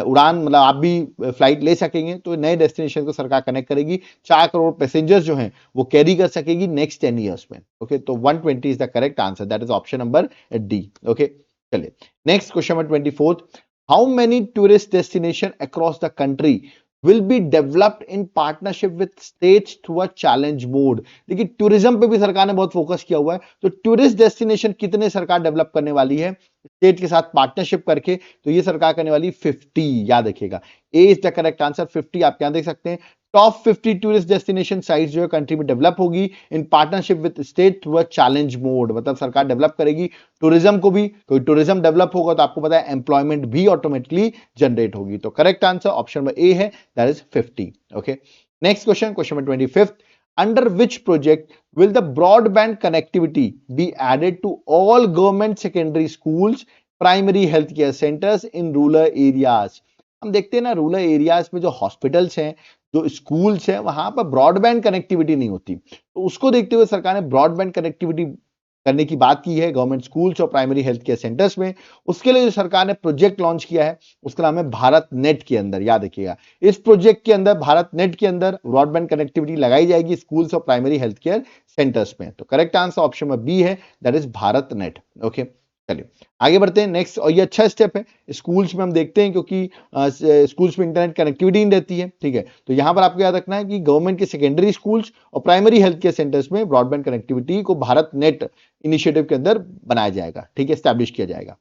उड़ान, मतलब आप भी फ्लाइट ले सकेंगे। तो नए डेस्टिनेशन को सरकार कनेक्ट करेगी, 4 करोड़ पैसेंजर्स जो हैं वो कैरी कर सकेगी नेक्स्ट 10 ईयर्स में। ओके, तो 120 is the correct answer, that is option number D. Okay, चलिए next question number 24, how many tourist destination across the country will be developed in partnership with states through a challenge mode? देखिए tourism पे भी सरकार ने बहुत focus किया हुआ है। तो टूरिस्ट डेस्टिनेशन कितने सरकार डेवलप करने वाली है स्टेट के साथ पार्टनरशिप करके? तो ये सरकार करने वाली 50, याद रखिएगा। ए इज द करेक्ट आंसर, 50। आप क्या देख सकते हैं, टॉप 50 टूरिस्ट डेस्टिनेशन साइट्स जो है कंट्री में डेवलप होगी in partnership with state through a challenge mode. मतलब सरकार डेवलप करेगी टूरिज्म को भी, कोई टूरिज्म डेवलप होगा तो आपको पता है एम्प्लॉयमेंट भी ऑटोमेटिकली जनरेट होगी। तो correct answer option number A है, that is 50। Okay, next question, question number 25, under which project will the broadband connectivity be added to all government secondary schools, primary healthcare centers in rural areas? हम देखते हैं ना rural areas में जो hospitals हैं, जो schools हैं, वहां पर ब्रॉडबैंड कनेक्टिविटी नहीं होती। तो उसको देखते हुए सरकार ने ब्रॉडबैंड कनेक्टिविटी करने की बात की है गवर्नमेंट स्कूल्स और प्राइमरी हेल्थ केयर सेंटर्स में। उसके लिए जो सरकार ने प्रोजेक्ट लॉन्च किया है उसका नाम है भारत नेट के अंदर, याद रखिएगा। इस प्रोजेक्ट के अंदर भारत नेट के अंदर ब्रॉडबैंड कनेक्टिविटी लगाई जाएगी स्कूल्स और प्राइमरी हेल्थ केयर सेंटर्स में। तो करेक्ट आंसर ऑप्शन में बी है, that is Bharat net. Okay, चलिए आगे बढ़ते हैं नेक्स्ट। और ये अच्छा स्टेप है स्कूल्स में हम देखते हैं, क्योंकि स्कूल्स में इंटरनेट कनेक्टिविटी नहीं रहती है, ठीक है। तो यहां पर आपको याद रखना है कि गवर्नमेंट के सेकेंडरी स्कूल्स और प्राइमरी हेल्थ केयर सेंटर्स में ब्रॉडबैंड कनेक्टिविटी को भारत नेट इनिशिएटिव के अंदर बनाया जाएगा, ठीक है, स्टैब्लिश किया जाएगा।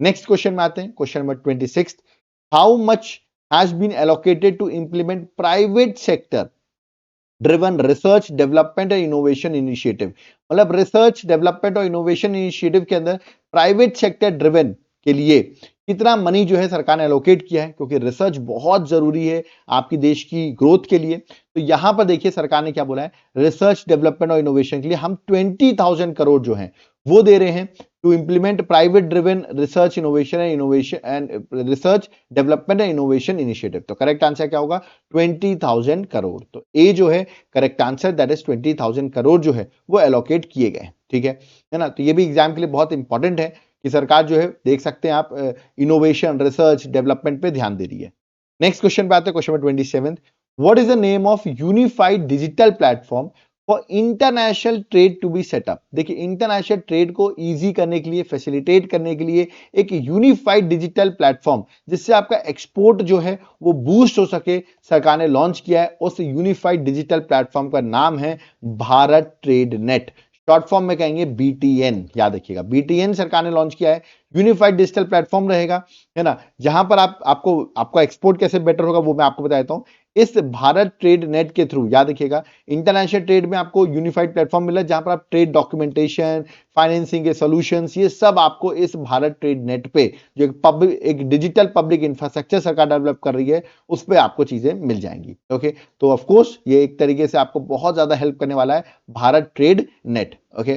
नेक्स्ट क्वेश्चन में आते हैं, question number 26। How much has been allocated to implement private sector driven research development and innovation initiative? मतलब रिसर्च डेवलपमेंट और इनोवेशन इनिशिएटिव के अंदर प्राइवेट सेक्टर ड्रिवन के लिए कितना मनी जो है सरकार ने एलोकेट किया है, क्योंकि रिसर्च बहुत जरूरी है आपकी देश की ग्रोथ के लिए। तो यहां पर देखिए सरकार ने क्या बोला है, रिसर्च डेवलपमेंट और इनोवेशन के लिए हम 20,000 करोड़ जो है वो दे रहे हैं to implement private driven research and research development and innovation initiative. तो करेक्ट आंसर क्या होगा, 20,000 करोड़। तो ए जो है correct answer, that is 20,000 crore जो है वो एलोकेट किए गए, ठीक है ना। तो ये भी एग्जाम के लिए बहुत इंपॉर्टेंट है कि सरकार जो है देख सकते हैं आप इनोवेशन रिसर्च डेवलपमेंट पे ध्यान दे रही है। नेक्स्ट क्वेश्चन पे आते हैं, question number 27। What is the name of unified digital platform for international trade to be set up? देखिए इंटरनेशनल ट्रेड को इजी करने के लिए, फैसिलिटेट करने के लिए एक यूनिफाइड डिजिटल प्लेटफॉर्म जिससे आपका एक्सपोर्ट जो है वो बूस्ट हो सके, सरकार ने लॉन्च किया है। उस यूनिफाइड डिजिटल प्लेटफॉर्म का नाम है Bharat trade net, short form में कहेंगे बीटीएन, याद रखिएगा। बीटीएन सरकार ने लॉन्च किया है, यूनिफाइड डिजिटल प्लेटफॉर्म रहेगा, है ना, जहां पर आपका एक्सपोर्ट कैसे बेटर होगा वो मैं आपको बता देता हूं। इस भारत ट्रेड नेट के थ्रू, याद रखिएगा, इंटरनेशनल ट्रेड में आपको यूनिफाइड प्लेटफॉर्म मिला जहां पर आप ट्रेड डॉक्यूमेंटेशन, फाइनेंसिंग के सॉल्यूशंस, ये सब आपको इस भारत ट्रेड नेट पे जो एक डिजिटल पब्लिक इंफ्रास्ट्रक्चर सरकार डेवलप कर रही है उस पर आपको चीजें मिल जाएंगी। ओके, तो ऑफकोर्स ये एक तरीके से आपको बहुत ज्यादा हेल्प करने वाला है भारत ट्रेड नेट। ओके,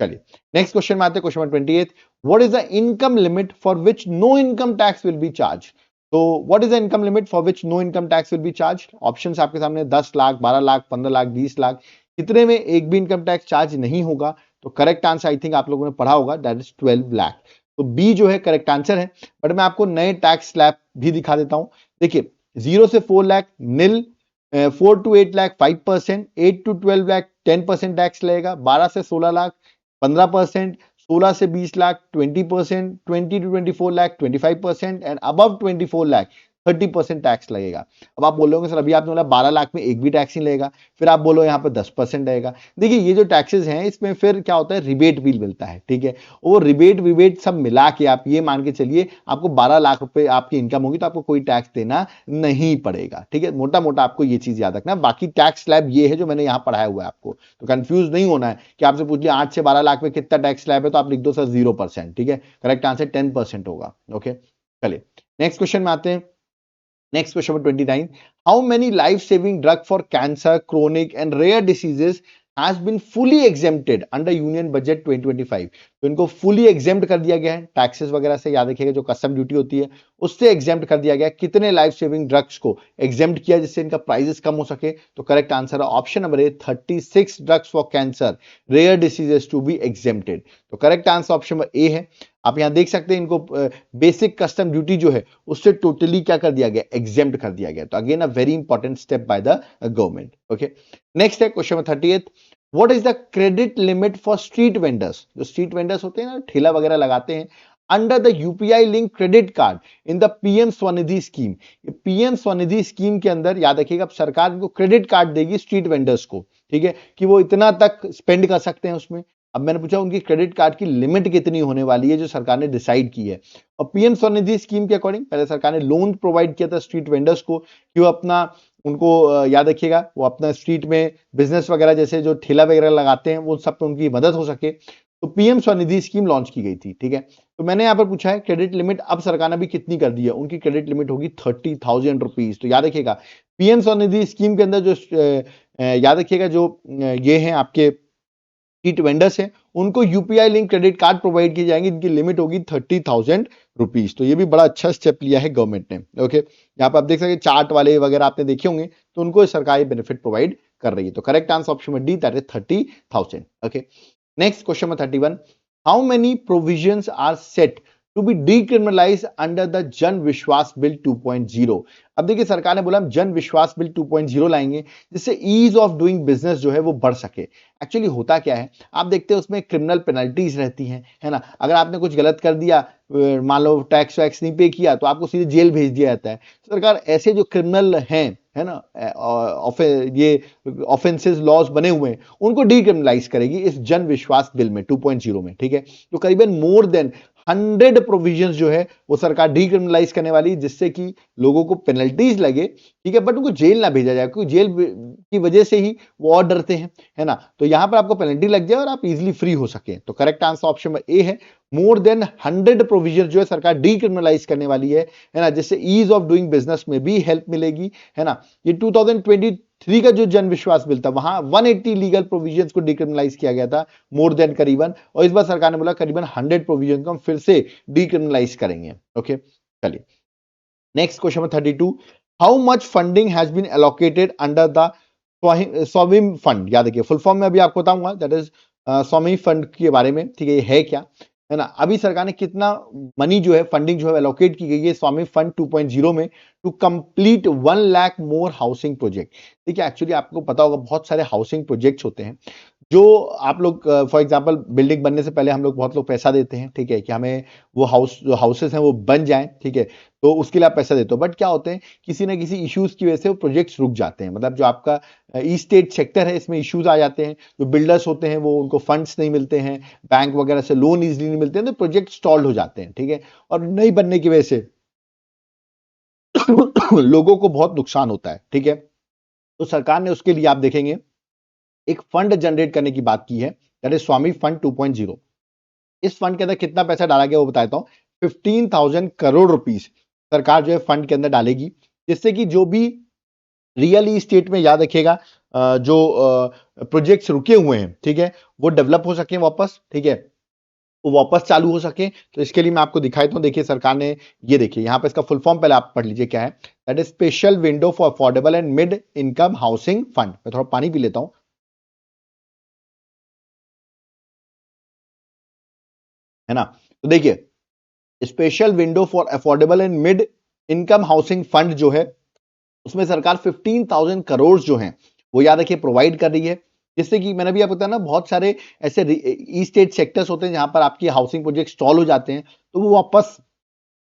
चलिए नेक्स्ट क्वेश्चन में आते हैं, question number 28। What is the income limit for which no income tax will be charge? तो what is the income limit for which no income tax will be charge? Options आपके सामने 10 लाख, 12 लाख, 15 लाख, 20 लाख, कितने में एक भी इनकम टैक्स चार्ज नहीं होगा? तो करेक्ट आंसर आई थिंक आप लोगों ने पढ़ा होगा, दैट इज 12 लाख। तो बी जो है करेक्ट आंसर है। बट मैं आपको नए टैक्स स्लैब भी दिखा देता हूं। देखिए 0 से 4 लाख नील, 4 to 8 lakh 5%, 8 to 12 lakh 10% tax लगेगा, 12 से 16 लाख 15%, 16 से 20 lakh 20%, 20 to 24 lakh 25% and above 24 lakh 30% tax लगेगा। अब आप बोलोगे सर अभी आपने बोला 12 लाख में एक भी टैक्स नहीं लगेगा, फिर आप बोलो यहाँ पे 10% रहेगा। देखिए ये जो टैक्सेस हैं इसमें फिर क्या होता है, रिबेट भी मिलता है, ठीक है। वो रिबेट विबेट सब मिला के आप ये मान के चलिए आपको 12 लाख रुपए आपकी इनकम होगी तो आपको कोई टैक्स देना नहीं पड़ेगा, ठीक है। मोटा मोटा आपको ये चीज याद रखना। बाकी टैक्स स्लैब ये है जो मैंने यहाँ पढ़ाया हुआ है आपको, तो कंफ्यूज नहीं होना है कि आपसे पूछ लिया 8 से 12 लाख में कितना टैक्स स्लैब है तो आप लिख दो सर 0%, ठीक है। करेक्ट आंसर 10% होगा। ओके, चलिए नेक्स्ट क्वेश्चन में आते हैं। Next question number 29. How many life-saving drug for cancer, chronic and rare diseases has been fully exempted under Union Budget 2025? तो इनको fully exempt कर दिया गया है टैक्सेस वगैरह से, याद रखिएगा जो कस्टम ड्यूटी होती है उससे exempt कर दिया गया। कितने लाइफ सेविंग ड्रग्स को exempt किया जिससे इनका प्राइसेस कम हो सके? तो करेक्ट आंसर है option number A, 36 drugs for cancer rare diseases to be exempted। तो correct answer option number A है। आप यहां देख सकते हैं इनको बेसिक कस्टम ड्यूटी जो है उससे टोटली क्या कर दिया गया, एग्जेम्प्ट कर दिया गया। तो again a very important step by the government. Okay, next है question number 38। What is the credit limit for street vendors? जो स्ट्रीट वेंडर्स होते हैं ना, ठेला वगैरह लगाते हैं, under the UPI link credit card in the PM Svanidhi scheme. PM Svanidhi scheme के अंदर याद रखिएगा अब सरकार इनको क्रेडिट कार्ड देगी स्ट्रीट वेंडर्स को, ठीक है, कि वो इतना तक स्पेंड कर सकते हैं उसमें। अब मैंने पूछा उनकी क्रेडिट कार्ड की लिमिट कितनी होने वाली है जो सरकार ने डिसाइड की है। और पीएम स्वनिधि स्कीम के अकॉर्डिंग पहले सरकार ने लोन प्रोवाइड किया था स्ट्रीट वेंडर्स को कि वो अपना, उनको याद रखिएगा वो अपना स्ट्रीट में बिजनेस वगैरह जैसे जो ठेला वगैरह लगाते हैं वो सब पे उनकी मदद हो सके। तो पीएम स्वनिधि स्कीम लॉन्च की गई थी, ठीक है। तो मैंने यहाँ पर पूछा है क्रेडिट लिमिट अब सरकार ने भी कितनी कर दी है, उनकी क्रेडिट लिमिट होगी 30,000 रुपीज। तो याद रखिएगा पीएम स्वनिधि स्कीम के अंदर जो याद रखिएगा जो ये है आपके स्ट्रीट वेंडर्स हैं उनको UPI link credit card provide किए जाएंगे, इनकी लिमिट होगी 30,000 रुपीज। तो ये भी बड़ा अच्छा स्टेप लिया है गवर्नमेंट ने। ओके, यहाँ पर आप देख सकते हैं चार्ट वाले वगैरह आपने देखे होंगे, तो उनको सरकार बेनिफिट प्रोवाइड कर रही है। तो करेक्ट आंसर ऑप्शन में D, that is 30,000। Okay, next question में 31, how many provisions are set to be decriminalise under the Jan Vishwas bill 2.0। अब देखिए सरकार ने बोला हम जन विश्वास बिल 2.0 लाएंगे जिससे ईज ऑफ डूइंग बिजनेस जो है वो बढ़ सके। एक्चुअली होता क्या है, आप देखते हैं उसमें क्रिमिनल पेनल्टीज रहती हैं, है ना। अगर आपने कुछ गलत कर दिया, मान लो टैक्स वैक्स नहीं पे किया, तो आपको सीधे जेल भेज दिया जाता है। सरकार ऐसे जो क्रिमिनल हैं, है ना, ये ऑफेंसेस लॉज बने हुए हैं, उनको डीक्रिमिनलाइज करेगी इस जन विश्वास बिल में 2.0 में। ठीक है, तो करीबन मोर देन 100 प्रोविजंस जो है वो सरकार डीक्रिमिनलाइज करने वाली है, जिससे कि लोगों को पेनल्टीज लगे, ठीक है, बट उनको जेल ना भेजा जाए, क्योंकि जेल की वजह से ही वो और डरते हैं, है ना। तो यहां पर आपको पेनल्टी लग जाए और आप इजीली फ्री हो सके। तो करेक्ट आंसर ऑप्शन में ए है, मोर देन 100 प्रोविजन जो है सरकार डीक्रिमिनलाइज करने वाली है ना, जिससे ईज ऑफ डूइंग बिजनेस में भी हेल्प मिलेगी, है ना। ये 2023 का जो जन विश्वास बिल था, वहां 180 लीगल प्रोविजंस को डिक्रिमिनलाइज किया गया था, मोर देन करीबन, और इस बार सरकार ने बोला करीबन 100 प्रोविजन को हम फिर से डिक्रिमिनलाइज करेंगे। ओके, चलिए नेक्स्ट क्वेश्चन में 32, how much funding has been allocated under the स्वामिम फंड। याद रखिए फुल फॉर्म में अभी आपको बताऊंगा, दैट इज स्वामी फंड के बारे में, ठीक है, ये है क्या, है ना। अभी सरकार ने कितना मनी जो है, फंडिंग जो है एलोकेट की गई है स्वामी फंड 2.0 में to complete 1 lakh more housing project. देखिए एक्चुअली आपको पता होगा बहुत सारे हाउसिंग प्रोजेक्ट्स होते हैं जो आप लोग, फॉर एग्जांपल बिल्डिंग बनने से पहले हम लोग, बहुत लोग पैसा देते हैं, ठीक है, कि हमें वो हाउसेस हैं वो बन जाएं, ठीक है, तो उसके लिए आप पैसा देते हो। बट क्या होते हैं, किसी ना किसी इश्यूज की वजह से वो प्रोजेक्ट्स रुक जाते हैं, मतलब जो आपका ई स्टेट सेक्टर है इसमें इश्यूज आ जाते हैं, जो बिल्डर्स होते हैं वो, उनको फंड्स नहीं मिलते हैं, बैंक वगैरह से लोन इजिली नहीं मिलते हैं, तो प्रोजेक्ट स्टॉल्ड हो जाते हैं, ठीक है, और नहीं बनने की वजह से लोगों को बहुत नुकसान होता है, ठीक है। तो सरकार ने उसके लिए आप देखेंगे एक फंड जनरेट करने की बात की है, दैट इज स्वामी फंड 2.0। इस फंड के अंदर कितना पैसा डाला गया वो बताता हूं, 15,000 करोड़ रुपीस सरकार जो है फंड के अंदर डालेगी, जिससे कि जो भी रियल इस्टेट में, याद रखिएगा, जो प्रोजेक्ट्स रुके हुए हैं, ठीक है, वो डेवलप हो सके वापस, ठीक है, वो वापस चालू हो सके। तो इसके लिए मैं आपको दिखाई दूं, देखिए सरकार ने, ये देखिए यहां पर इसका फुल फॉर्म पहले आप पढ़ लीजिए क्या है, that is special window for affordable and mid income housing fund. मैं थोड़ा पानी पी लेता हूं, है ना। तो देखिए special window for affordable and mid income housing fund जो है, उसमें सरकार 15,000 करोड़ जो हैं वो, याद रखिए, प्रोवाइड कर रही है, जिससे कि मैंने भी आपको बताया ना, बहुत सारे ऐसे ई स्टेट सेक्टर्स होते हैं जहां पर आपकी हाउसिंग प्रोजेक्ट स्टॉल हो जाते हैं, तो वो वापस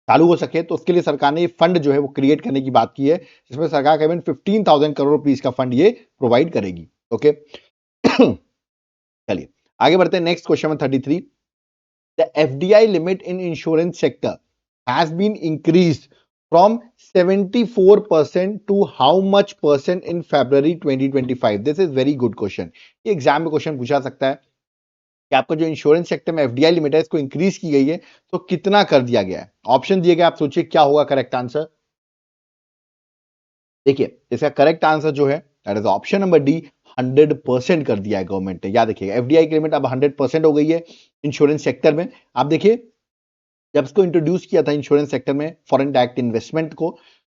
चालू हो सके। तो उसके लिए सरकार ने ये फंड जो है वो क्रिएट करने की बात की है, जिसमें सरकार करीबन 15,000 करोड़ रुपीस का फंड ये प्रोवाइड करेगी। ओके, चलिए आगे बढ़ते हैं नेक्स्ट क्वेश्चन में 33, the FDI limit in insurance sector has been increased from 74% to how much percent in February 2025? This is very good question. ये एग्जाम में क्वेश्चन पूछा सकता है कि आपका जो इंश्योरेंस सेक्टर में एफडीआई लिमिट है इसको इंक्रीज की गई है तो कितना कर दिया गया है। ऑप्शन दिए गए, आप सोचिए क्या होगा करेक्ट आंसर। देखिए इसका करेक्ट आंसर जो है that is option number D, 100% कर दिया है गवर्नमेंट ने। याद रखिएगा एफडीआई की लिमिट अब 100% हो गई है इंश्योरेंस सेक्टर में। आप देखिए जब इसको इंट्रोड्यूस किया था इंश्योरेंस सेक्टर में फॉरेन डायरेक्ट इन्वेस्टमेंट को,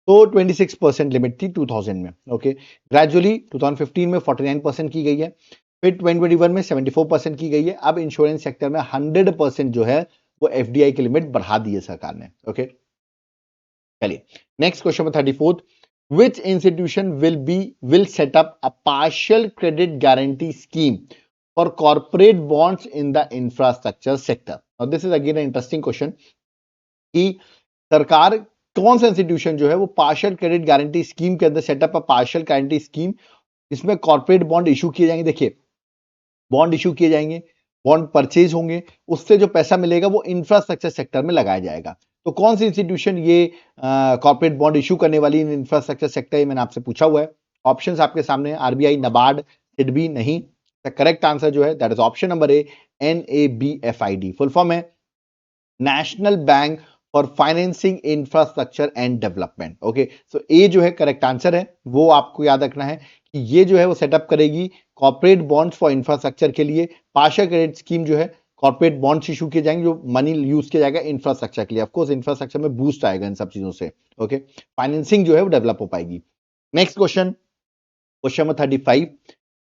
तो 26% लिमिट थी 2000 में। ओके, ग्रेजुअली 2015 में 49% की गई है, फिर 2021 में 74% की गई है। अब इंश्योरेंस सेक्टर में 100% जो है वो एफडीआई की लिमिट बढ़ा दी है सरकार ने। ओके, चलिए नेक्स्ट क्वेश्चन में 34th, which institution will set up a partial credit guarantee scheme for corporate bonds in the infrastructure sector? Now this is again an interesting question कि सरकार कौन सा इंस्टीट्यूशन जो है वो पार्शियल क्रेडिट गारंटी स्कीम के अंदर सेटअप पार्शियल गारंटी स्कीम, इसमें कॉर्पोरेट बॉन्ड इशू किए जाएंगे। देखिए बॉन्ड इशू किए जाएंगे, बॉन्ड परचेज होंगे, उससे जो पैसा मिलेगा वो इंफ्रास्ट्रक्चर सेक्टर में लगाया जाएगा। तो कौन सी इंस्टीट्यूशन ये कॉर्पोरेट बॉन्ड इशू करने वाली इंफ्रास्ट्रक्चर सेक्टर, ये मैंने आपसे पूछा हुआ है। ऑप्शंस आपके सामने, आरबीआई, नबार्ड, सिडबी, नहीं। करेक्ट आंसर जो है that is option number A, NABFID। Full form है national bank for financing infrastructure and development. Okay, so A जो है करेक्ट आंसर है, वो आपको याद रखना है कि ये जो है वो सेटअप करेगी कॉर्पोरेट बॉन्ड्स फॉर इंफ्रास्ट्रक्चर के लिए। पाशा क्रेडिट स्कीम जो है कॉर्पोरेट बॉन्ड्स इशू किए जाएंगे, जो मनी यूज किया जाएगा इंफ्रास्ट्रक्चर के लिए। ऑफकोर्स इंफ्रास्ट्रक्चर में बूस्ट आएगा इन सब चीजों से। ओके, फाइनेंसिंग जो है वो डेवलप हो पाएगी। Next question, question number 35,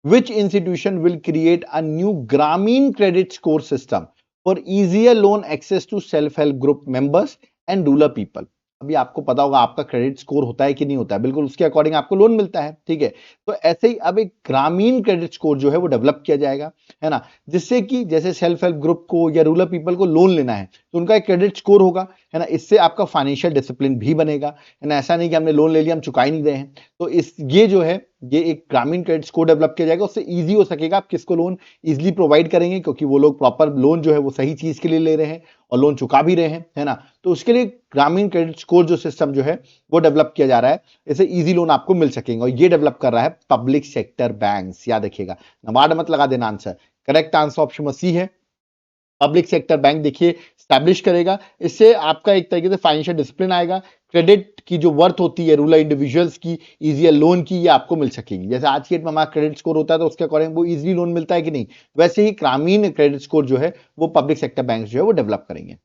which institution will create a new Grameen credit score system for easier loan access to self-help group members and rural people? अभी आपको पता होगा आपका क्रेडिट स्कोर होता है कि नहीं होता है, बिल्कुल उसके अकॉर्डिंग आपको लोन मिलता है, ठीक है। तो ऐसे ही अब एक ग्रामीण क्रेडिट स्कोर जो है वो डेवलप किया जाएगा, है ना, जिससे कि जैसे सेल्फ हेल्प ग्रुप को या रूरल पीपल को लोन लेना है तो उनका एक क्रेडिट स्कोर होगा, है ना। इससे आपका फाइनेंशियल डिसिप्लिन भी बनेगा, है ना। ऐसा नहीं कि हमने लोन ले लिया हम चुका ही नहीं रहे हैं। तो इस ये जो है ये एक ग्रामीण क्रेडिट स्कोर डेवलप किया जाएगा, उससे इजी हो सकेगा आप किसको लोन इजीली प्रोवाइड करेंगे, क्योंकि वो लोग प्रॉपर लोन जो है वो सही चीज के लिए ले रहे हैं और लोन चुका भी रहे हैं, है ना। तो उसके लिए ग्रामीण क्रेडिट स्कोर जो सिस्टम जो है वो डेवलप किया जा रहा है, इससे इजी लोन आपको मिल सकेंगे। और ये डेवलप कर रहा है पब्लिक सेक्टर बैंक्स, याद रखिएगा, नबार्ड मत लगा देना answer. Correct answer option C है, पब्लिक सेक्टर बैंक देखिए स्टैब्लिश करेगा। इससे आपका एक तरीके से फाइनेंशियल डिसिप्लिन आएगा, क्रेडिट की जो वर्थ होती है रूरल इंडिविजुअल्स की, इजियर लोन की, ये आपको मिल सकेगी। जैसे आज की डेट में हमारा क्रेडिट स्कोर होता है तो उसके अकॉर्डिंग वो इजीली लोन मिलता है कि नहीं, वैसे ही ग्रामीण क्रेडिट स्कोर जो है वो पब्लिक सेक्टर बैंक जो है वो डेवलप करेंगे।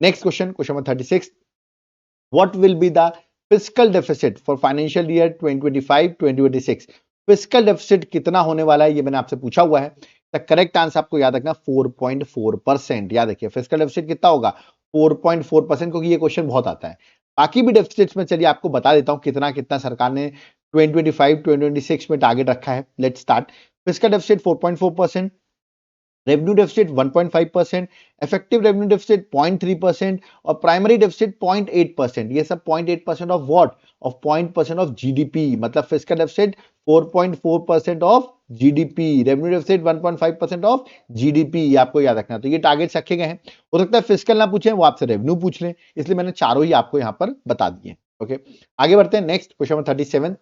Next question, question number 36, what will be the fiscal deficit for financial year 2025-2026? Fiscal deficit कितना होने वाला है ये मैंने आपसे पूछा हुआ है। द करेक्ट आंसर आपको याद रखना 4.4%। याद रखिए फिस्कल डेफिसिट कितना होगा, 4.4%, क्योंकि ये क्वेश्चन बहुत आता है। बाकी भी डेफिसिट्स में चलिए आपको बता देता हूं कितना कितना सरकार ने 2025-2026 में टारगेट रखा है। Let's start. Fiscal deficit 4.4%, revenue deficit 1.5%, effective revenue deficit 0.3% और प्राइमरी डेफिसिट 0.8%। ये सब 0.8% of what, of 0.% of GDP, मतलब fiscal deficit 4.4% of GDP, revenue deficit 1.5% of GDP, आपको याद रखना। तो ये टारगेट्स रखे गए हैं। हो सकता है फिस्कल ना पूछे, वो आपसे रेवेन्यू पूछ लें, इसलिए मैंने चारों ही आपको यहां पर बता दिए। ओके, आगे बढ़ते हैं। Next question number 37,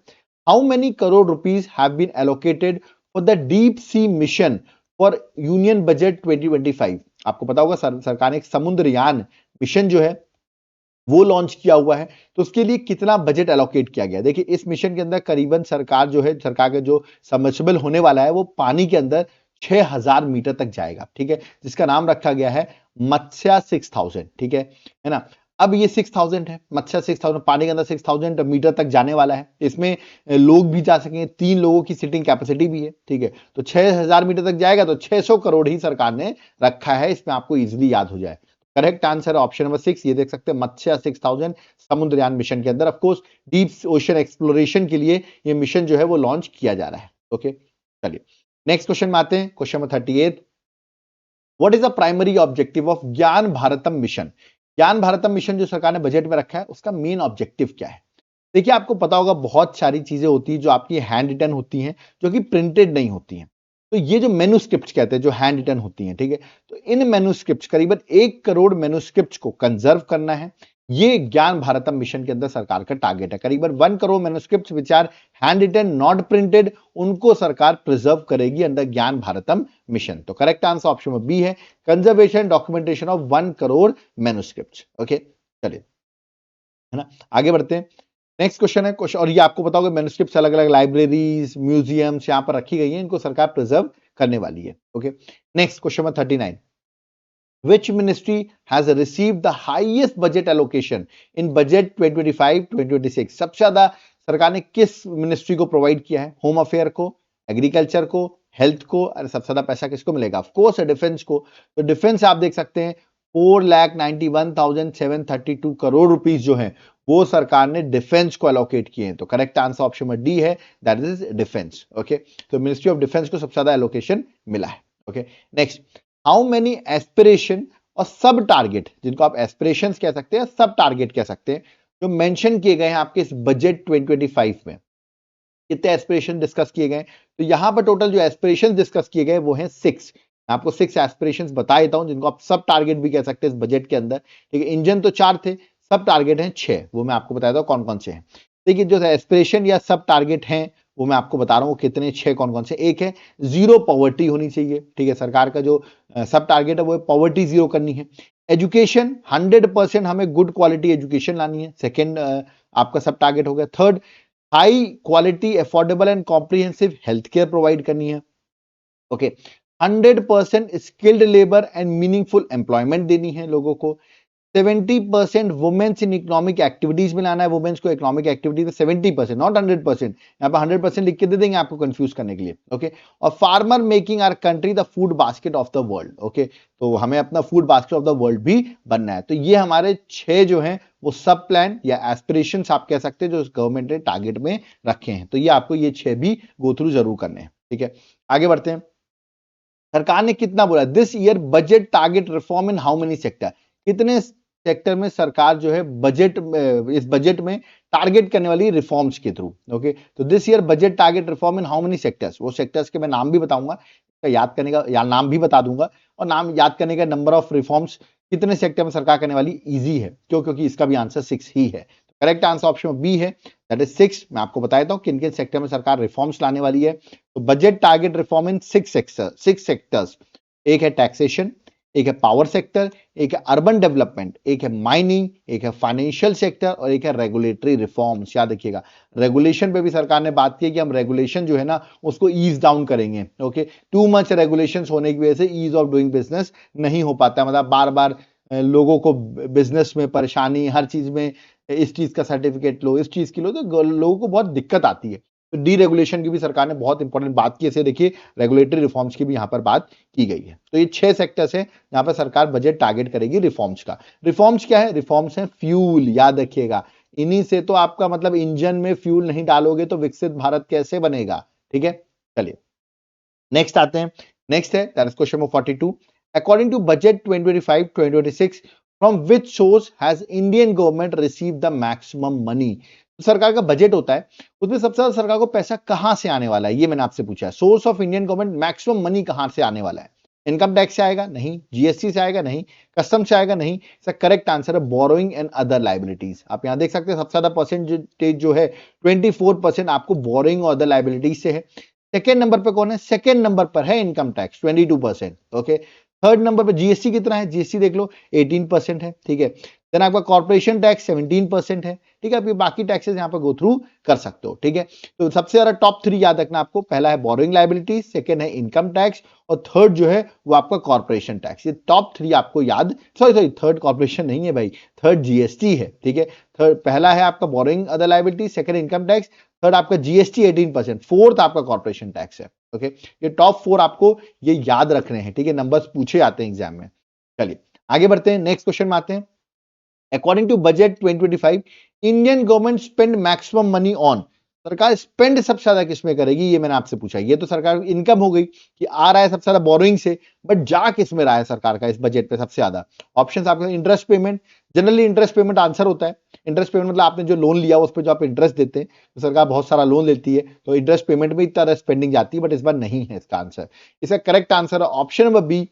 how many crore rupees have been allocated for the deep sea mission for union budget 2025? आपको पता होगा सरकार ने एक समुद्रयान मिशन जो है वो लॉन्च किया हुआ है, तो उसके लिए कितना बजट एलोकेट किया गया। देखिए इस मिशन के अंदर करीबन सरकार जो है, सरकार का जो सबमर्सिबल होने वाला है वो पानी के अंदर 6000 मीटर तक जाएगा, ठीक है, जिसका नाम रखा गया है मत्स्या 6000, ठीक है ना। अब ये 6000 है, मत्स्या 6000, पानी के अंदर 6000 मीटर तक जाने वाला है। इसमें लोग भी जा सकेंगे, 3 लोगों की सीटिंग कैपेसिटी भी है, ठीक है। तो 6000 मीटर तक जाएगा तो 600 करोड़ ही सरकार ने रखा है, इसमें आपको इजिली याद हो जाए। करेक्ट आंसर ऑप्शन नंबर 6, ये देख सकते हैं मत्स्या 6000 समुद्रयान मिशन के अंदर। ऑफकोर्स डीप ओशन एक्सप्लोरेशन के लिए ये मिशन जो है वो लॉन्च किया जा रहा है। ओके, चलिए नेक्स्ट क्वेश्चन में आते हैं। Question number 38, what is the primary objective of ज्ञान भारतम मिशन? ज्ञान भारतम मिशन जो सरकार ने बजट में रखा है उसका मेन ऑब्जेक्टिव क्या है? देखिए आपको पता होगा बहुत सारी चीजें होती है जो आपकी हैंड रिटन होती हैं, जो कि प्रिंटेड नहीं होती हैं। तो ये जो मैन्युस्क्रिप्ट्स कहते हैं जो हैंड रिटन होती हैं, ठीक है, तो इन मैन्युस्क्रिप्ट्स करीबन 1 करोड़ मैन्युस्क्रिप्ट्स को कंजर्व करना है। ये ज्ञान भारतम मिशन के अंदर सरकार का टारगेट है। करीबन 1 crore manuscripts which are hand written not printed, उनको सरकार प्रिजर्व करेगी अंडर ज्ञान भारतम मिशन। तो करेक्ट आंसर ऑप्शन में बी है, conservation documentation of 1 crore manuscripts. Okay, चलिए, है ना, आगे बढ़ते हैं। नेक्स्ट क्वेश्चन है क्वेश्चन, और ये आपको पता होगा मैन्युस्क्रिप्ट्स अलग अलग लाइब्रेरीज म्यूजियम्स यहां पर रखी गई हैं, इनको सरकार प्रिजर्व करने वाली है। Okay, next question number 39, which ministry has received the highest budget allocation in budget 2025-2026? सबसे ज्यादा सरकार ने किस मिनिस्ट्री को प्रोवाइड किया है? होम अफेयर को, एग्रीकल्चर को, हेल्थ को, और सबसे ज्यादा पैसा किसको मिलेगा? ऑफ कोर्स डिफेंस को। तो डिफेंस आप देख सकते हैं 4,91,732 करोड़ रुपीस जो है वो सरकार ने डिफेंस को एलोकेट किए हैं। तो करेक्ट आंसर ऑप्शन में डी है, दैट इज डिफेंस। ओके, तो मिनिस्ट्री ऑफ डिफेंस को सबसे ज्यादा एलोकेशन मिला है। Okay, next, how many aspiration और सब टारगेट, जिनको आप एस्पिरेशन कह सकते हैं, सब टारगेट कह सकते हैं, जो मेंशन किए गए हैं आपके इस बजट 2025 में, कितने एस्पिरेशन डिस्कस किए गए? तो यहां पर टोटल जो एस्पिरेशन डिस्कस किए गए वो हैं 6। मैं आपको 6 एस्पिरेशंस बता देता हूं, जिनको आप सब टारगेट भी कह सकते हैं इस बजट के अंदर, ठीक है। इंजन तो 4 थे, सब टारगेट हैं 6, वो मैं आपको बता देता हूं कौन कौन से हैं। देखिए जो एस्पिरेशन या सब टारगेट हैं वो मैं आपको बता रहा हूं कितने, 6 कौन कौन से। एक है जीरो पॉवर्टी होनी चाहिए, ठीक है, सरकार का जो सब टारगेट है वो पॉवर्टी जीरो करनी है। एजुकेशन 100% हमें गुड क्वालिटी एजुकेशन लानी है, सेकेंड आपका सब टारगेट हो गया। Third, high quality affordable and comprehensive health care provide करनी है। Okay, 100% skilled labour and meaningful employment देनी है लोगों को। 70% वुमेन्स इन इकोनॉमिक एक्टिविटीज में लाना है, वुमेन्स को इकोनॉमिक एक्टिविटीज में 70%, नॉट 100%। यहाँ पे 100% लिख के दे देंगे आपको कंफ्यूज करने के लिए। ओके, और farmer making our country the food basket of the world. Okay, तो हमें अपना food basket of the world भी बनना है। तो ये हमारे 6 जो हैं वो सब प्लान या एस्पिरेशंस आप कह सकते हैं जो गवर्नमेंट ने टारगेट में रखे हैं। तो ये आपको ये 6 भी गो थ्रू जरूर करने हैं। ठीक है, आगे बढ़ते हैं। सरकार ने कितना बोला, this year budget target reform in how many sector, कितने सेक्टर में सरकार जो है बजट, इस बजट में टारगेट करने वाली रिफॉर्म्स के थ्रू। ओके, तो this year budget target reform in how many sectors, वो सेक्टर्स के मैं नाम भी बताऊंगा, याद करने का या नाम भी बता दूंगा, और नाम याद करने का नंबर ऑफ रिफॉर्म्स कितने सेक्टर में सरकार करने वाली इजी है, क्यों, क्योंकि इसका भी आंसर 6 ही है। करेक्ट आंसर ऑप्शन बी है, दैट इज 6। मैं आपको बता देता हूं किन किन सेक्टर में सरकार रिफॉर्म्स लाने वाली है। तो budget target reform in 6 sectors. एक है टैक्सेशन, एक है पावर सेक्टर, एक है अर्बन डेवलपमेंट, एक है माइनिंग, एक है फाइनेंशियल सेक्टर, और एक है रेगुलेटरी रिफॉर्म्स। याद रखिएगा, रेगुलेशन पे भी सरकार ने बात की कि हम रेगुलेशन जो है ना उसको ईज डाउन करेंगे। ओके, टू मच रेगुलेशंस होने की वजह से ईज ऑफ डूइंग बिजनेस नहीं हो पाता, मतलब बार बार लोगों को बिजनेस में परेशानी, हर चीज में इस चीज का सर्टिफिकेट लो, इस चीज की लो, तो लोगों को बहुत दिक्कत आती है। तो डीरेगुलेशन की भी सरकार ने बहुत इंपॉर्टेंट बात की, ऐसे देखिए रेगुलेटरी रिफॉर्म्स की भी यहां पर बात की गई है। तो ये 6 सेक्टर्स हैं जहां पर सरकार बजट टारगेट करेगी रिफॉर्म्स का। रिफॉर्म्स क्या है, रिफॉर्म्स है फ्यूल, याद रखिएगा, इन्हीं से तो आपका मतलब इंजन में फ्यूल नहीं डालोगे तो विकसित भारत कैसे बनेगा। ठीक है, चलिए नेक्स्ट आते हैं। नेक्स्ट है that is question number 42, according to budget 2025-2026 from which source has Indian government receive the maximum money. तो सरकार का बजट होता है, उसमें सबसे ज्यादा सरकार को पैसा कहां से आने वाला है, ये मैंने आपसे पूछा है। Source of Indian government maximum money कहां से आने वाला है, इनकम टैक्स से आएगा नहीं, जीएसटी से आएगा नहीं, कस्टम से आएगा नहीं। इसका करेक्ट आंसर है बोरोइंग एंड अदर लाइबिलिटीज। आप यहां देख सकते हैं सबसे ज्यादा परसेंटेज जो है 24% आपको बोरोइंग और अदर लाइबिलिटीज से है। सेकेंड नंबर पे कौन है, सेकेंड नंबर पर है income tax 22%। Okay, third number पे जीएसटी कितना है, जीएसटी देख लो 18% है। ठीक है, देन आपका कॉर्पोरेशन टैक्स 17% है। ठीक है, आप ये बाकी टैक्सेस यहाँ पे गो थ्रू कर सकते हो। ठीक है, तो सबसे ज्यादा टॉप 3 याद रखना आपको, पहला है बोरोइंग लायबिलिटी, सेकंड है इनकम टैक्स, और थर्ड जो है वो आपका कॉर्पोरेशन टैक्स। ये टॉप 3 आपको याद, सॉरी थर्ड कॉर्पोरेशन नहीं है भाई, थर्ड जीएसटी है। ठीक है, थर्ड पहला है आपका borrowing other liability, second income tax, third आपका जीएसटी 18%, फोर्थ आपका कॉर्पोरेशन टैक्स है। ओके, ये टॉप 4 आपको ये याद रखने हैं। ठीक है, नंबर्स पूछे जाते हैं एग्जाम में। चलिए आगे बढ़ते हैं, नेक्स्ट क्वेश्चन में आते हैं। According to budget 2025 Indian government spend maximum money on, सरकार स्पेंड सबसे ज्यादा किसमें करेगी, ये मैंने आपसे पूछा। ये तो सरकार इनकम हो गई कि आ रहा है सबसे ज्यादा बोरोइंग से, बट जा किस में रहा है सरकार का इस बजट पे सबसे ज्यादा। ऑप्शंस आपके interest payment, generally interest payment answer होता है। इंटरेस्ट पेमेंट मतलब आपने जो लोन लिया उस पर जो आप इंटरेस्ट देते हैं, तो सरकार बहुत सारा लोन लेती है, तो इंटरेस्ट पेमेंट में इतना स्पेंडिंग जाती है, बट इस बार नहीं है इसका आंसर। इसका करेक्ट आंसर है option number B,